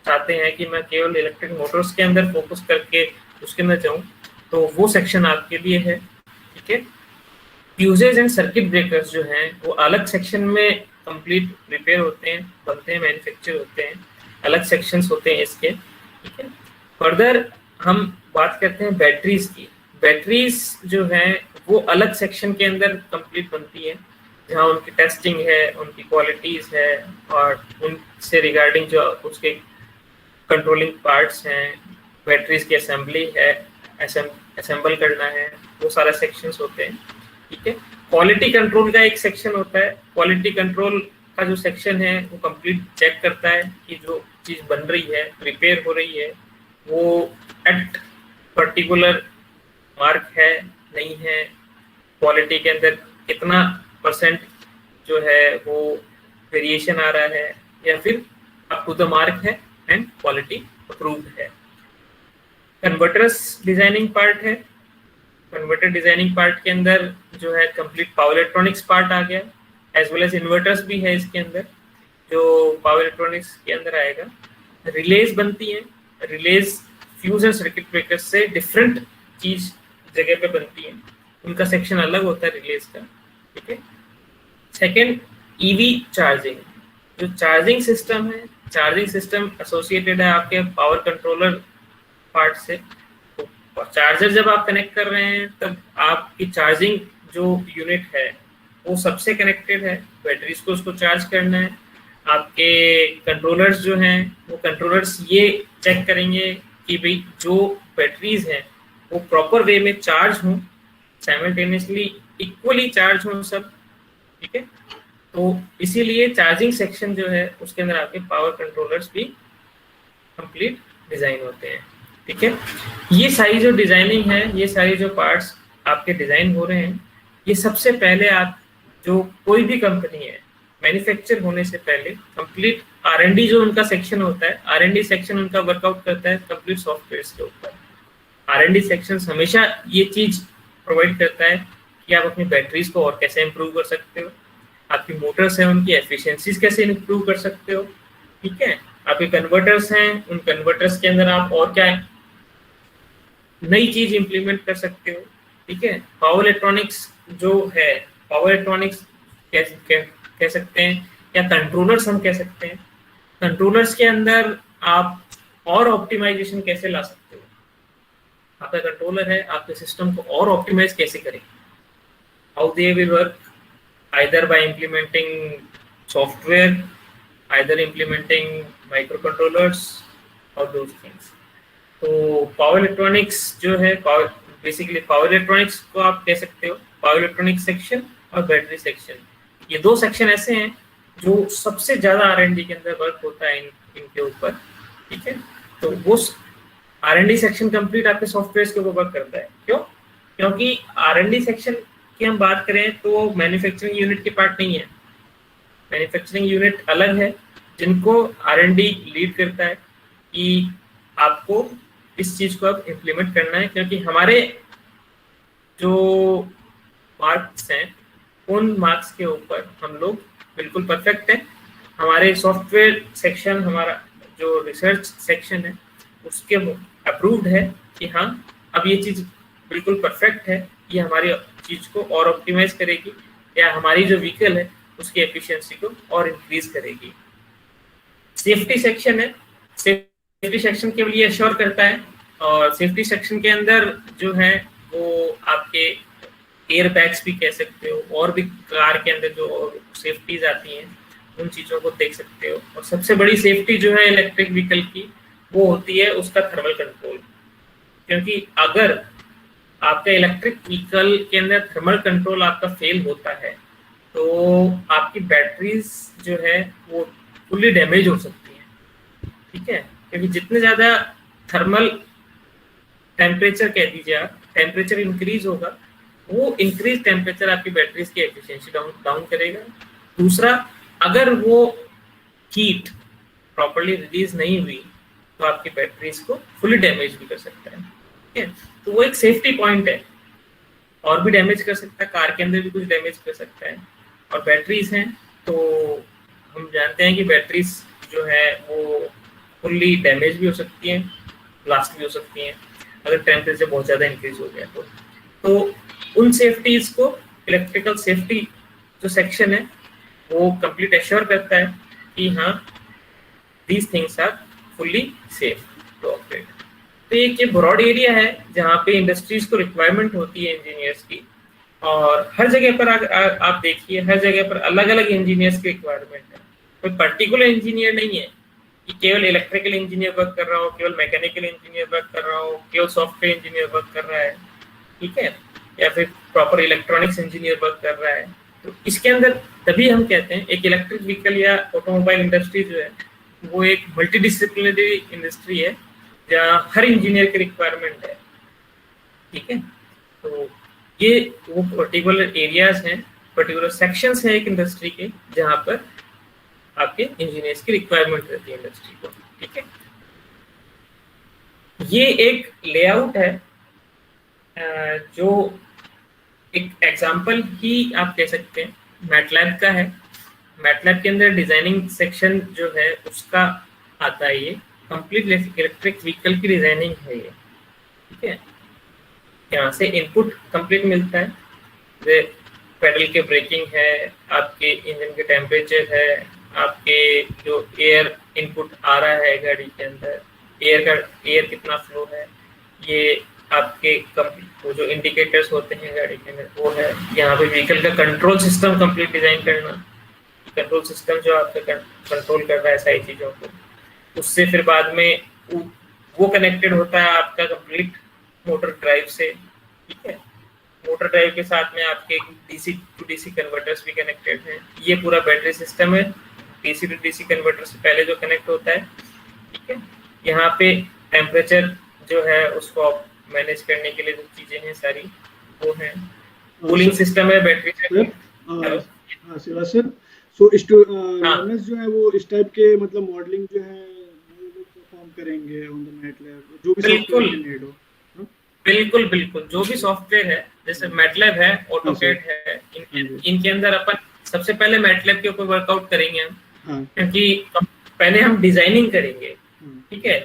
चाहते हैं कि मैं केवल इलेक्ट्रिक मोटर्स के अंदर फोकस करके उसके अंदर जाऊं, तो वो सेक्शन आपके लिए है, ठीक है। फ्यूजेज एंड सर्किट ब्रेकर्स जो हैं वो अलग सेक्शन में कंप्लीट प्रिपेयर होते हैं, बनते हैं, मैन्युफैक्चर होते हैं, अलग सेक्शंस होते हैं इसके, ठीक है। फर्दर हम बात करते हैं बैटरीज की। बैटरीज जो है वो अलग सेक्शन के अंदर कंप्लीट बनती है, जहाँ उनकी टेस्टिंग है, उनकी क्वालिटीज है, और उनसे रिगार्डिंग जो उसके कंट्रोलिंग पार्ट्स हैं, बैटरीज की असेंबली है, असेंबल करना है, वो सारा सेक्शंस होते हैं। ठीक है, क्वालिटी कंट्रोल का एक सेक्शन होता है। क्वालिटी कंट्रोल का जो सेक्शन है वो कंप्लीट चेक करता है कि जो चीज़ बन रही है, प्रिपेयर हो रही है, वो एट पर्टिकुलर मार्क है नहीं है, क्वालिटी के अंदर कितना % जो है वो वेरिएशन आ रहा है, या फिर अप टू द मार्क है एंड क्वालिटी अप्रूव्ड है। कन्वर्टर्स डिजाइनिंग पार्ट है। कन्वर्टर डिजाइनिंग पार्ट के अंदर जो है कंप्लीट पावर इलेक्ट्रॉनिक्स पार्ट आ गया, एज वेल एज इन्वर्टर्स भी है इसके अंदर, जो पावर इलेक्ट्रॉनिक्स के अंदर आएगा। रिलेज बनती है, release fuse and circuit breakers से डिफरेंट चीज जगह पे बनती है, उनका सेक्शन अलग होता है रिलेज का। ठीक है, सेकेंड ईवी चार्जिंग। जो चार्जिंग सिस्टम है, चार्जिंग सिस्टम एसोसिएटेड है आपके पावर कंट्रोलर पार्ट से। तो चार्जर जब आप कनेक्ट कर रहे हैं तब आपकी चार्जिंग जो यूनिट है वो सबसे कनेक्टेड है, बैटरीज को उसको चार्ज करना है। आपके कंट्रोलर्स जो हैं वो कंट्रोलर्स ये चेक करेंगे कि भाई जो बैटरीज हैं वो प्रॉपर वे में चार्ज हों, साइमल्टेनियसली इक्वली चार्ज हों सब। ठीक है, तो इसीलिए चार्जिंग सेक्शन जो है उसके अंदर आपके पावर कंट्रोलर्स भी कंप्लीट डिजाइन होते हैं। ठीक है, ये सारी जो डिजाइनिंग है, ये सारी जो पार्ट्स आपके डिजाइन हो रहे हैं, ये सबसे पहले आप जो कोई भी कंपनी है मैन्युफैक्चर होने से पहले कंप्लीट R&D जो उनका सेक्शन होता है, R&D सेक्शन उनका वर्कआउट करता है कंप्लीट सॉफ्टवेयर के ऊपर। R&D सेक्शन हमेशा ये चीज प्रोवाइड करता है कि आप अपनी बैटरीज को और कैसे इंप्रूव कर सकते हो, आपकी मोटर्स हैं उनकी एफिशिएंसीज कैसे इंप्रूव कर सकते हो। ठीक है, आपके कन्वर्टर्स हैं, उन कन्वर्टर्स के अंदर आप और क्या नई चीज इंप्लीमेंट कर सकते हो। ठीक है, पावर इलेक्ट्रॉनिक्स जो है, पावर इलेक्ट्रॉनिक्स कह सकते हैं या कंट्रोलर्स हम कह सकते हैं। कंट्रोलर्स के अंदर आप और ऑप्टिमाइजेशन कैसे ला सकते हो, आपका कंट्रोलर है, आपके सिस्टम को और ऑप्टिमाइज कैसे करें, how they will work, either bye implementing software, either implementing microcontrollers और दोज थिंग्स। तो पावर इलेक्ट्रॉनिक्स जो है, पावर बेसिकली पावर इलेक्ट्रॉनिक्स को आप कह सकते हो पावर इलेक्ट्रॉनिक सेक्शन और बैटरी सेक्शन। ये दो सेक्शन ऐसे हैं जो सबसे ज्यादा R&D के अंदर वर्क होता है इनके ऊपर। ठीक है, तो वो R&D सेक्शन कंप्लीट आपके सॉफ्टवेयर के ऊपर वर्क करता है। क्यों? क्योंकि R&D सेक्शन की हम बात करें तो मैन्युफैक्चरिंग यूनिट के पार्ट नहीं है, मैन्युफैक्चरिंग यूनिट अलग है जिनको R&D लीड करता है कि आपको इस चीज को अब इम्प्लीमेंट करना है, क्योंकि हमारे जो मार्क्स हैं उन मार्क्स के ऊपर हम लोग बिल्कुल परफेक्ट हैं। हमारे सॉफ्टवेयर सेक्शन, हमारा जो रिसर्च सेक्शन है उसके अप्रूव्ड है कि हाँ अब ये चीज़ बिल्कुल परफेक्ट है, ये हमारी चीज़ को और ऑप्टिमाइज करेगी या हमारी जो व्हीकल है उसकी एफिशिएंसी को और इंक्रीज करेगी। सेफ्टी सेक्शन है, सेफ्टी सेक्शन केवल ये एश्योर करता है, और सेफ्टी सेक्शन के अंदर जो है वो आपके एयर बैग्स भी कह सकते हो, और भी कार के अंदर जो सेफ्टीज आती हैं उन चीज़ों को देख सकते हो। और सबसे बड़ी सेफ्टी जो है इलेक्ट्रिक व्हीकल की वो होती है उसका थर्मल कंट्रोल, क्योंकि अगर आपका इलेक्ट्रिक व्हीकल के अंदर थर्मल कंट्रोल आपका फेल होता है तो आपकी बैटरीज जो है वो फुल्ली डैमेज हो सकती हैं। ठीक है, क्योंकि जितने ज़्यादा थर्मल टेम्परेचर कह दीजिए आप, टेम्परेचर इंक्रीज होगा, वो इंक्रीज टेम्परेचर आपकी बैटरीज की एफिशिएंसी डाउन करेगा। दूसरा, अगर वो हीट प्रॉपर्ली रिलीज नहीं हुई तो आपकी बैटरीज को फुली डैमेज भी कर सकता है। ठीक है, तो वो एक सेफ्टी पॉइंट है, और भी डैमेज कर सकता है, कार के अंदर भी कुछ डैमेज कर सकता है। और बैटरीज हैं तो हम जानते हैं कि बैटरीज जो है वो फुल्ली डैमेज भी हो सकती हैं, ब्लास्ट भी हो सकती हैं अगर टेम्परेचर बहुत ज़्यादा इंक्रीज हो गया तो उन सेफ्टीज को इलेक्ट्रिकल सेफ्टी जो सेक्शन है वो कंप्लीट एश्योर करता है कि हाँ these things are fully safe to operate. तो एक ब्रॉड एरिया है जहाँ पे इंडस्ट्रीज को रिक्वायरमेंट होती है इंजीनियर्स की, और हर जगह पर आप देखिए हर जगह पर अलग अलग इंजीनियर्स की रिक्वायरमेंट है। कोई पर्टिकुलर इंजीनियर नहीं है कि केवल इलेक्ट्रिकल इंजीनियर वर्क कर रहा हो, केवल मैकेनिकल इंजीनियर वर्क कर रहा हो, केवल सॉफ्टवेयर इंजीनियर वर्क कर रहा है, ठीक है, या फिर प्रॉपर इलेक्ट्रॉनिक्स इंजीनियर वर्क कर रहा है। तो इसके अंदर तभी हम कहते हैं एक इलेक्ट्रिक व्हीकल या ऑटोमोबाइल इंडस्ट्री जो है वो एक मल्टीडिसिप्लिनरी इंडस्ट्री है जहाँ हर इंजीनियर की रिक्वायरमेंट है, ठीक है। तो ये वो पर्टिकुलर एरियाज हैं, पर्टिकुलर सेक्शंस हैं एक इंडस्ट्री के जहाँ पर आपके इंजीनियर्स की रिक्वायरमेंट रहती है इंडस्ट्री को, ठीक है। ये एक लेआउट है जो एक एग्जांपल ही आप कह सकते हैं मैटलैब का है। मैटलैब के अंदर डिजाइनिंग सेक्शन जो है उसका आता है, ये कंप्लीट इलेक्ट्रिक व्हीकल की डिजाइनिंग है ये, ठीक है। यहाँ से इनपुट कंप्लीट मिलता है, पेडल के ब्रेकिंग है, आपके इंजन के टेम्परेचर है, आपके जो एयर इनपुट आ रहा है गाड़ी के अंदर, एयर कितना फ्लो है, ये आपके वो जो इंडिकेटर्स होते हैं गाड़ी के अंदर वो है। यहाँ पे व्हीकल का कंट्रोल सिस्टम कंप्लीट डिजाइन करना, कंट्रोल सिस्टम जो आपका कंट्रोल कर रहा है सारी चीजों को, उससे फिर बाद में वो कनेक्टेड होता है आपका कंप्लीट मोटर ड्राइव से, ठीक है। मोटर ड्राइव के साथ में आपके डीसी टू डीसी कन्वर्टर्स भी कनेक्टेड हैं। ये पूरा बैटरी सिस्टम है, डीसी टू डीसी कन्वर्टर से पहले जो कनेक्ट होता है, ठीक है। यहाँ पे टेम्परेचर जो है उसको मैनेज करने के लिए जो चीजें हैं सारी वो हैं। कूलिंग सिस्टम है बैटरी से। शिवा सर, सो लर्नर्स जो है वो इस टाइप के मतलब मॉडलिंग जो है परफॉर्म करेंगे ऑन द मैटलैब, जो भी सॉफ्टवेयर नीड हो। बिल्कुल बिल्कुल, जो भी सॉफ्टवेयर है जैसे मैटलैब है, ऑटोकैड है, इनके अंदर अपन सबसे पहले मैटलैब के ऊपर वर्कआउट करेंगे हम, क्योंकि पहले हम डिजाइनिंग करेंगे, ठीक है।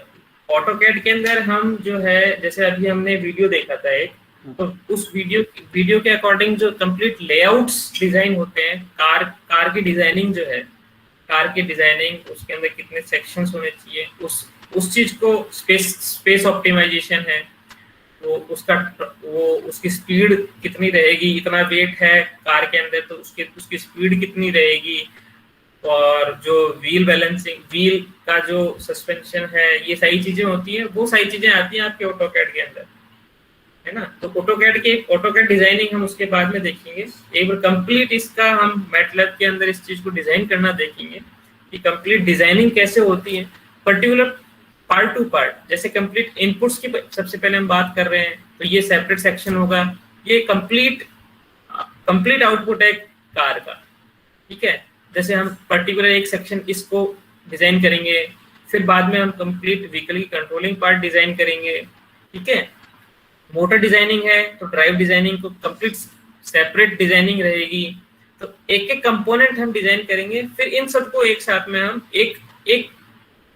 ऑटोकैड के अंदर हम जो है जैसे अभी हमने वीडियो देखा था एक, तो उस वीडियो के अकॉर्डिंग जो कंप्लीट लेआउट्स डिजाइन होते हैं, कार की डिजाइनिंग जो है, कार की डिजाइनिंग उसके अंदर कितने सेक्शंस होने चाहिए, उस चीज को स्पेस ऑप्टिमाइजेशन है, तो उसकी स्पीड कितनी रहेगी, इतना वेट है कार के अंदर तो उसकी स्पीड कितनी रहेगी, और जो व्हील का जो सस्पेंशन है, ये सारी चीजें होती हैं, वो सारी चीजें आती हैं आपके ऑटोकैड के अंदर, है ना। तो ऑटोकैड डिजाइनिंग हम उसके बाद में देखेंगे। एक बार कंप्लीट इसका हम मैटलैब के अंदर इस चीज को डिजाइन करना देखेंगे कि कंप्लीट डिजाइनिंग कैसे होती है पर्टिकुलर पार्ट टू पार्ट। जैसे कंप्लीट इनपुट्स की सबसे पहले हम बात कर रहे हैं, तो ये सेपरेट सेक्शन होगा, ये कंप्लीट आउटपुट है कार का, ठीक है। जैसे हम पर्टिकुलर एक सेक्शन इसको डिजाइन करेंगे, फिर बाद में हम कंप्लीट व्हीकल की कंट्रोलिंग पार्ट डिजाइन करेंगे, ठीक है। मोटर डिजाइनिंग है तो ड्राइव डिजाइनिंग को कंप्लीट सेपरेट डिजाइनिंग रहेगी, तो एक एक कंपोनेंट हम डिजाइन करेंगे, फिर इन सबको एक साथ में हम एक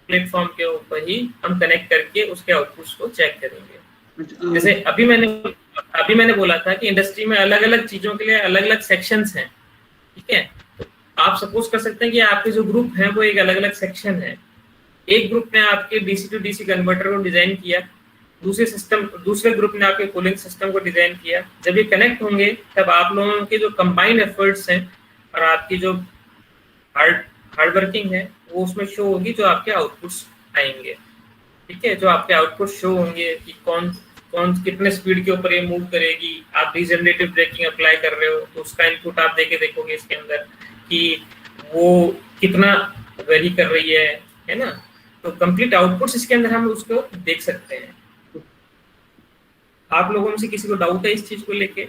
प्लेटफॉर्म के ऊपर ही हम कनेक्ट करके उसके आउटपुट्स को चेक करेंगे। जैसे अभी मैंने बोला था कि इंडस्ट्री में अलग अलग चीजों के लिए अलग अलग सेक्शंस हैं, ठीक है। तो आप सपोज कर सकते हैं कि आपके जो ग्रुप है वो एक अलग अलग सेक्शन है। एक ग्रुप ने आपके डीसी टू डीसी कन्वर्टर को डिजाइन किया, दूसरे ग्रुप ने आपके कूलिंग सिस्टम को डिजाइन किया। जब ये कनेक्ट होंगे तब आप लोगों के जो कंबाइंड एफर्ट्स हैं और आपकी जो हार्ड वर्किंग है वो उसमें शो होगी, जो आपके आउटपुट्स आएंगे, ठीक है। जो आपके आउटपुट शो होंगे कि कौन कितने स्पीड के ऊपर ये मूव करेगी। आप रीजनरेटिव ब्रेकिंग अप्लाई कर रहे हो तो उसका इनपुट आप देके देखोगे इसके अंदर कि वो कितना वेरी कर रही है ना। तो कंप्लीट आउटपुट्स इसके अंदर हम उसको देख सकते हैं। आप लोगों में से किसी को डाउट है इस चीज को लेके?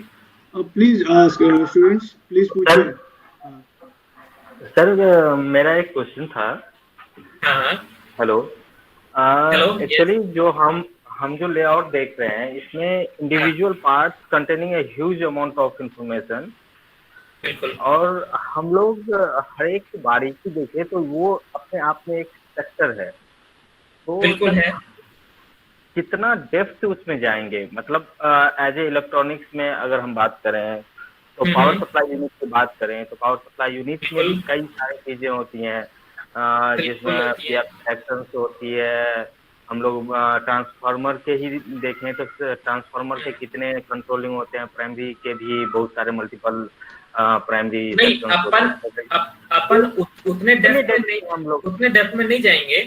प्लीज स्टूडेंट्स प्लीज पूछिए। सर मेरा एक क्वेश्चन था। हाँ हेलो। Actually yes. जो हम जो लेआउट देख रहे हैं इसमें individual parts containing a huge amount of information, बिल्कुल। और हम लोग हर एक की बारीकी देखें तो वो अपने आप में एक सेक्टर है, तो बिल्कुल है। कितना डेप्थ उसमें जाएंगे, मतलब एज ए इलेक्ट्रॉनिक्स में अगर हम बात करें तो पावर सप्लाई यूनिट की बात करें तो पावर सप्लाई यूनिट में भी कई सारी चीजें होती हैं जिसमें एक्शंस होती है, हम लोग ट्रांसफार्मर के ही देखें तो ट्रांसफार्मर के कितने कंट्रोलिंग होते हैं, प्राइमरी के भी बहुत सारे मल्टीपल प्राइमरी नहीं, सेक्शंस होते हैं। अपन उतने डेप्थ में नहीं जाएंगे,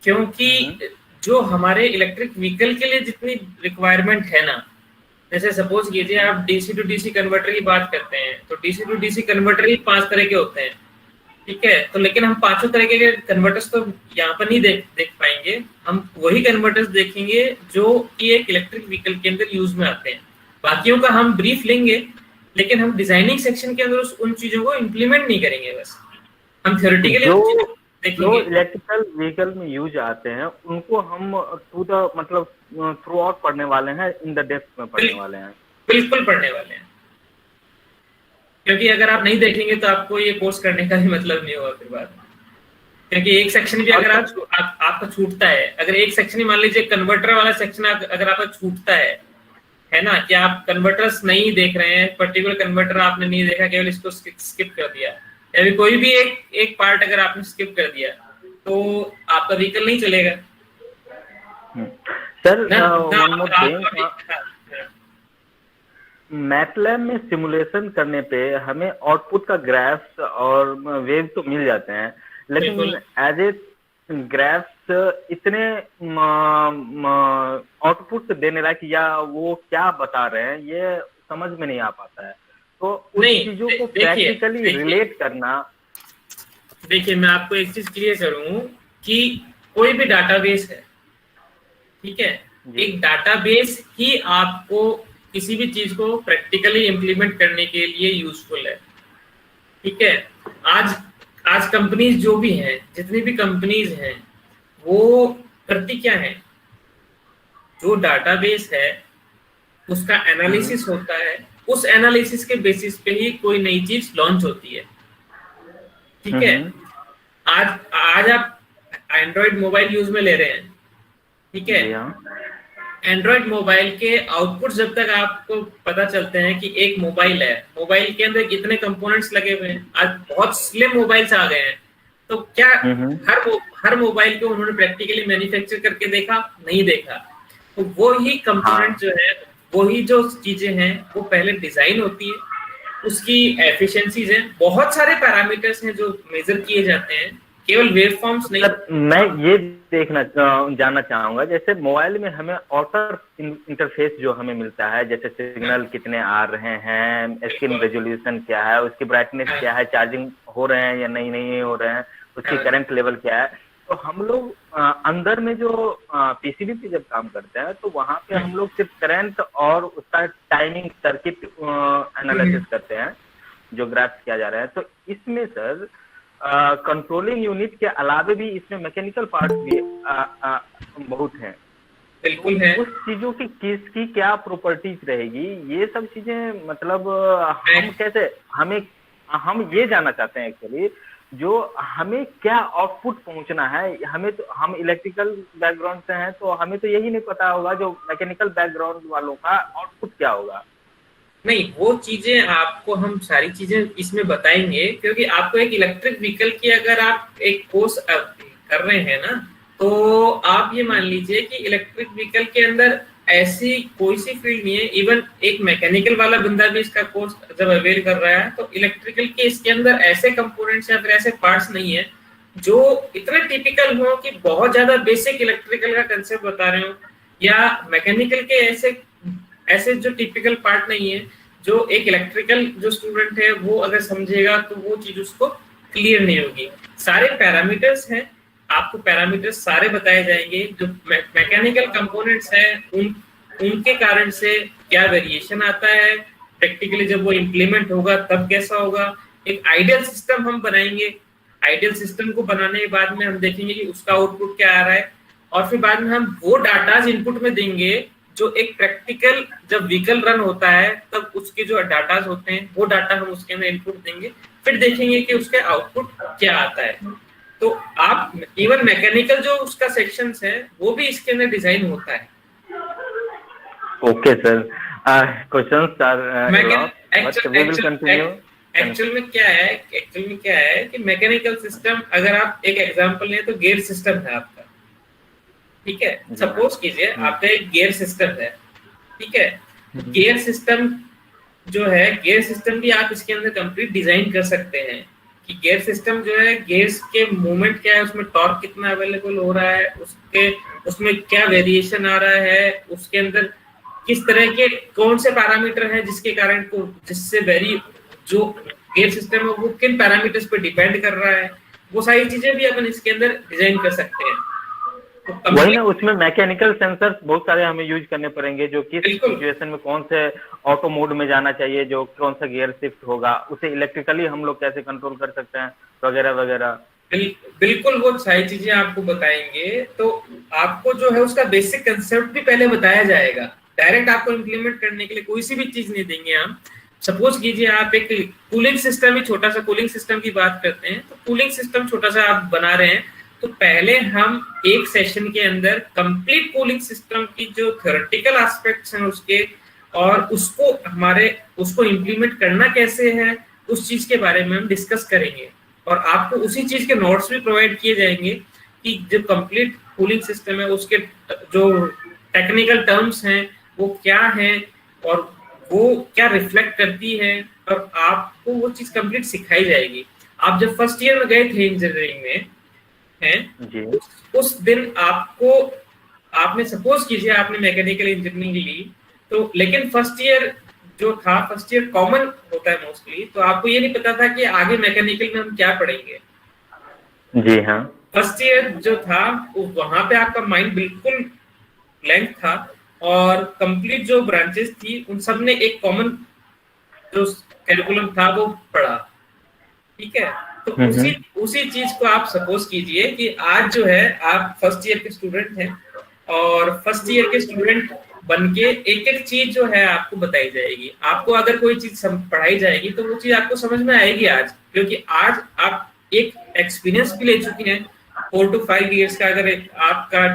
क्योंकि जो हमारे इलेक्ट्रिक व्हीकल के लिए जितनी रिक्वायरमेंट है ना, जैसे सपोज कीजिए आप डीसी टू डीसी कन्वर्टर की बात करते हैं, तो डीसी टू डीसी कन्वर्टर ही 5 तरह के होते हैं, ठीक है। तो लेकिन हम 5 तरीके के कन्वर्टर्स तो यहाँ पर नहीं देख पाएंगे, हम वही कन्वर्टर्स देखेंगे जो कि एक इलेक्ट्रिक व्हीकल के अंदर यूज में आते हैं। बाकियों का हम ब्रीफ लेंगे, लेकिन हम डिजाइनिंग सेक्शन के अंदर उन चीजों को इम्प्लीमेंट नहीं करेंगे, बस हम थ्योरेटिकली जो इलेक्ट्रिकल व्हीकल में यूज आते हैं उनको हम थ्रू आउट पढ़ने वाले हैं, इन द डेप्थ में पढ़ने वाले हैं, बिल्कुल पढ़ने वाले हैं। क्योंकि अगर आप नहीं देखेंगे तो आपको ये कोर्स करने का भी मतलब नहीं होगा फिर बाद में, क्योंकि एक सेक्शन भी अगर आपका छूटता है, अगर एक सेक्शन ही मान लीजिए कन्वर्टर वाला सेक्शन अगर आपका छूटता है ना, कि आप कन्वर्टर्स नहीं देख रहे हैं, पर्टिकुलर कन्वर्टर आपने नहीं देखा, केवल इसको स्किप कर दिया, या फिर कोई भी एक पार्ट अगर आपने स्किप कर दिया तो आपका व्हीकल नहीं चलेगा सर। मैटलैब में सिमुलेशन करने पे हमें आउटपुट का ग्राफ्स और वेव तो मिल जाते हैं, लेकिन एज ए ग्राफ्स इतने आउटपुट देने लायक या वो क्या बता रहे हैं ये समझ में नहीं आ पाता है। तो उस चीजों को प्रैक्टिकली रिलेट करना। देखिए मैं आपको एक चीज क्लियर करूं कि कोई भी डाटाबेस है, ठीक है, एक डाटाबेस ही आपको किसी भी चीज को प्रैक्टिकली इम्प्लीमेंट करने के लिए यूजफुल है, ठीक है। आज कंपनीज जो भी हैं, जितनी भी कंपनीज हैं, वो करती क्या है, जो डाटाबेस है उसका एनालिसिस होता है, उस एनालिसिस के बेसिस पे ही कोई नई चीज लॉन्च होती है, ठीक है। आज आप एंड्रॉइड मोबाइल यूज में ले रहे हैं, ठीक है। एंड्रॉइड मोबाइल के आउटपुट जब तक आपको पता चलते हैं कि एक मोबाइल है, मोबाइल के अंदर कितने कंपोनेंट्स लगे हुए हैं, आज बहुत स्लिम मोबाइल्स आ गए हैं, तो क्या हर मोबाइल को उन्होंने प्रैक्टिकली मैन्युफैक्चर करके देखा? नहीं देखा। तो वो ही कंपोनेंट जो है, वही जो चीजें हैं, वो पहले डिजाइन होती है, उसकी एफिशिएंसीज हैं, बहुत सारे पैरामीटर्स हैं जो मेजर किए जाते हैं, केवल वेव फॉर्म्स नहीं। मैं ये जानना चाहूंगा, जैसे मोबाइल में हमें आउटर इंटरफेस जो हमें मिलता है, जैसे सिग्नल कितने आ रहे हैं, स्क्रीन रेजोल्यूशन क्या है, उसकी ब्राइटनेस क्या है, चार्जिंग हो रहे हैं या नहीं हो रहे हैं, उसकी करंट लेवल क्या है, तो हम लोग अंदर में जो पीसीबी पे जब काम करते हैं तो वहां पे हम लोग सिर्फ करंट और उसका टाइमिंग सर्किट एनालिसिस करते हैं जो ग्राफ किया जा रहा है। तो इसमें सर कंट्रोलिंग यूनिट के अलावे भी इसमें मैकेनिकल पार्ट भी बहुत हैं। बिल्कुल है। उस चीजों की किसकी क्या प्रॉपर्टीज रहेगी, ये सब चीजें मतलब हम कैसे हम ये जानना चाहते हैं एक्चुअली, जो हमें क्या आउटपुट पहुंचना है। हमें तो हम इलेक्ट्रिकल बैकग्राउंड से हैं तो हमें तो यही नहीं पता होगा जो मैकेनिकल बैकग्राउंड वालों का आउटपुट क्या होगा। नहीं, वो चीजें आपको हम सारी चीजें इसमें बताएंगे, क्योंकि आपको एक इलेक्ट्रिक व्हीकल की अगर आप एक कोर्स कर रहे हैं ना, तो आप ये मान लीजिए कि इलेक्ट्रिक व्हीकल के अंदर ऐसी कोई सी फील्ड नहीं है, इवन एक मैकेनिकल वाला बंदा भी इसका कोर्स जब अवेल कर रहा है तो इलेक्ट्रिकल के इसके अंदर ऐसे कंपोनेंट्स या फिर ऐसे पार्ट्स नहीं है जो इतने टिपिकल हो कि बहुत ज्यादा बेसिक इलेक्ट्रिकल का कंसेप्ट बता रहे हो, या मैकेनिकल के ऐसे जो टिपिकल पार्ट नहीं है जो एक इलेक्ट्रिकल जो स्टूडेंट है वो अगर समझेगा तो वो चीज उसको क्लियर नहीं होगी। सारे पैरामीटर्स हैं, आपको पैरामीटर्स सारे बताए जाएंगे, जो मैकेनिकल कंपोनेंट्स हैं उनके कारण से क्या वेरिएशन आता है, प्रैक्टिकली जब वो इम्प्लीमेंट होगा तब कैसा होगा। एक आइडियल सिस्टम हम बनाएंगे, आइडियल सिस्टम को बनाने के बाद में हम देखेंगे कि उसका आउटपुट क्या आ रहा है, और फिर बाद में हम वो डाटाज इनपुट में देंगे जो एक प्रैक्टिकल जब व्हीकल रन होता है तब उसके जो डाटाज होते हैं वो डाटा हम उसके अंदर इनपुट देंगे, फिर देखेंगे कि उसके आउटपुट क्या आता है। तो आप इवन मैकेनिकल जो उसका सेक्शंस है वो भी इसके अंदर डिजाइन होता है। Okay sir, questions are actual में क्या है कि मैकेनिकल सिस्टम, अगर आप एक एग्जांपल लें तो गेट सिस्टम है आपका, ठीक है, सपोज कीजिए आपका एक गियर सिस्टम है, ठीक है, गियर सिस्टम जो है, गियर सिस्टम भी आप इसके अंदर कंप्लीट डिजाइन कर सकते हैं कि गियर सिस्टम जो है, गियर्स के मूवमेंट क्या है, उसमें टॉर्क कितना अवेलेबल हो रहा है, उसमें क्या वेरिएशन आ रहा है, उसके अंदर किस तरह के कौन से पैरामीटर है जिसके कारण को जिससे वेरी जो गियर सिस्टम है वो किन पैरामीटर्स पे डिपेंड कर रहा है, वो सारी चीजें भी अपन इसके अंदर डिजाइन कर सकते हैं। तो वही ना, उसमें मैकेनिकल सेंसर्स बहुत सारे हमें यूज करने पड़ेंगे, जो किस सिचुएशन में कौन से ऑटो मोड में जाना चाहिए, जो कौन सा गियर शिफ्ट होगा, उसे इलेक्ट्रिकली हम लोग कैसे कंट्रोल कर सकते हैं, वगैरह वगैरह। बिल्कुल वो सारी चीजें आपको बताएंगे। तो आपको जो है उसका बेसिक कंसेप्ट भी पहले बताया जाएगा, डायरेक्ट आपको इम्प्लीमेंट करने के लिए कोई सी भी चीज नहीं देंगे हम। सपोज कीजिए आप एक कूलिंग सिस्टम ही, छोटा सा कूलिंग सिस्टम की बात करते हैं, तो कूलिंग सिस्टम छोटा सा आप बना रहे हैं, तो पहले हम एक सेशन के अंदर कंप्लीट कूलिंग सिस्टम की जो थ्योरेटिकल एस्पेक्ट्स हैं उसके, और उसको इम्प्लीमेंट करना कैसे है, उस चीज के बारे में हम डिस्कस करेंगे। और आपको उसी चीज के नोट्स भी प्रोवाइड किए जाएंगे कि जो कंप्लीट कूलिंग सिस्टम है उसके जो टेक्निकल टर्म्स हैं वो क्या है और वो क्या रिफ्लेक्ट करती है, और आपको वो चीज कंप्लीट सिखाई जाएगी। आप जब फर्स्ट ईयर में गए थे इंजीनियरिंग में हैं, उस दिन आपने सपोज कीजिए आपने मैकेनिकल इंजीनियरिंग ली, तो लेकिन फर्स्ट ईयर जो था, फर्स्ट ईयर कॉमन होता है मोस्टली, तो आपको ये नहीं पता था कि आगे मैकेनिकल में हम क्या पढ़ेंगे। जी हाँ, फर्स्ट ईयर जो था वहां पे आपका माइंड बिल्कुल ब्लैंक था, और कंप्लीट जो ब्रांचेस थी उन सब ने एक कॉमन जो कैरिकुलम था वो पढ़ा, ठीक है। तो उसी चीज को आप सपोज कीजिए कि आज जो है आप फर्स्ट ईयर के स्टूडेंट हैं, और फर्स्ट ईयर के स्टूडेंट बनके एक एक चीज जो है आपको बताई जाएगी। आपको अगर कोई चीज पढ़ाई जाएगी तो वो चीज आपको समझ में आएगी आज, क्योंकि आज आप एक एक्सपीरियंस भी ले चुके हैं 4 to 5 इयर्स का। अगर आपका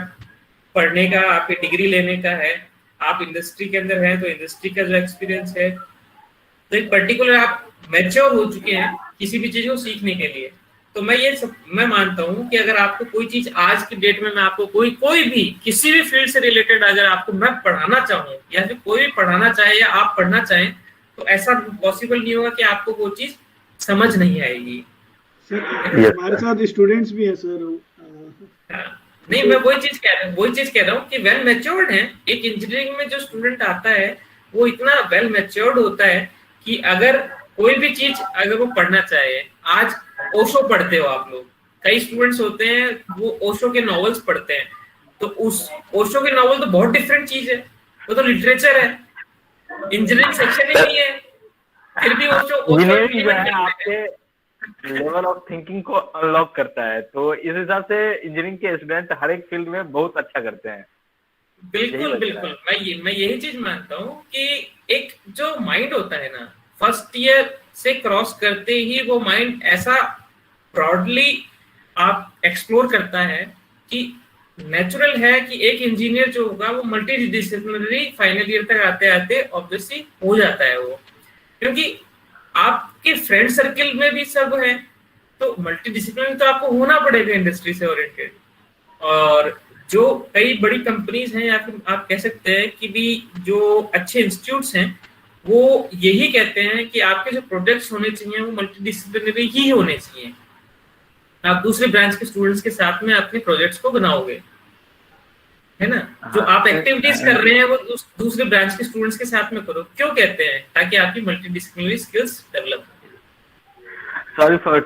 पढ़ने का, आपकी डिग्री लेने का है, आप इंडस्ट्री के अंदर हैं तो इंडस्ट्री का जो एक्सपीरियंस है, तो एक पर्टिकुलर आप मैच्योर हो चुके हैं किसी भी चीज को सीखने के लिए। तो मैं मानता हूँ कि अगर आपको कोई चीज आज की डेट में मैं आपको कोई भी किसी भी फील्ड से रिलेटेड अगर आपको मैं पढ़ाना चाहूँ, या फिर कोई भी पढ़ाना चाहे या आप पढ़ना चाहें, तो ऐसा पॉसिबल नहीं होगा कि आपको वो चीज समझ नहीं आएगी। सर हमारे साथ स्टूडेंट्स भी हैं सर। नहीं, मैं वही चीज कह रहा हूँ कि वेल मैच्योर्ड है। एक इंजीनियरिंग में जो स्टूडेंट आता है वो इतना वेल मैच्योर्ड होता है कि अगर कोई भी चीज अगर वो पढ़ना चाहे, आज ओशो पढ़ते हो आप लोग, कई स्टूडेंट्स होते हैं वो ओशो के नॉवेल्स पढ़ते हैं, तो उस ओशो के नॉवल तो बहुत डिफरेंट चीज है, वो तो लिटरेचर है, इंजीनियरिंग सेक्शन ही नहीं है, फिर भी ओशो आपके लेवल ऑफ थिंकिंग को अनलॉक करता है। तो इस हिसाब से इंजीनियरिंग के स्टूडेंट हर एक फील्ड में बहुत अच्छा करते हैं। बिल्कुल मैं यही चीज मानता हूँ कि एक जो माइंड होता है ना, फर्स्ट ईयर से क्रॉस करते ही वो माइंड ऐसा ब्रॉडली आप एक्सप्लोर करता है कि नेचुरल है कि एक इंजीनियर जो होगा वो मल्टी डिसिप्लिनरी फाइनल ईयर तक आते आते ऑब्वियसली हो जाता है वो, क्योंकि आपके फ्रेंड सर्किल में भी सब है, तो मल्टी डिसिप्लिनरी तो आपको होना पड़ेगा इंडस्ट्री से ओरिएंटेड। और जो कई बड़ी कंपनीज हैं, या फिर आप कह सकते हैं कि भी जो अच्छे इंस्टीट्यूट्स हैं वो यही कहते हैं कि आपके जो प्रोजेक्ट्स होने चाहिए वो मल्टी डिसिप्लिनरी ही होने चाहिए। आप दूसरे ब्रांच के स्टूडेंट्स के साथ में अपने प्रोजेक्ट्स को बनाओगे, है ना। जो आप एक्टिविटीज कर रहे हैं वो दूसरे ब्रांच के स्टूडेंट्स के साथ में करो। क्यों कहते हैं? ताकि आपकी मल्टी डिसिप्लिनरी स्किल्स डेवलप हो। Sorry for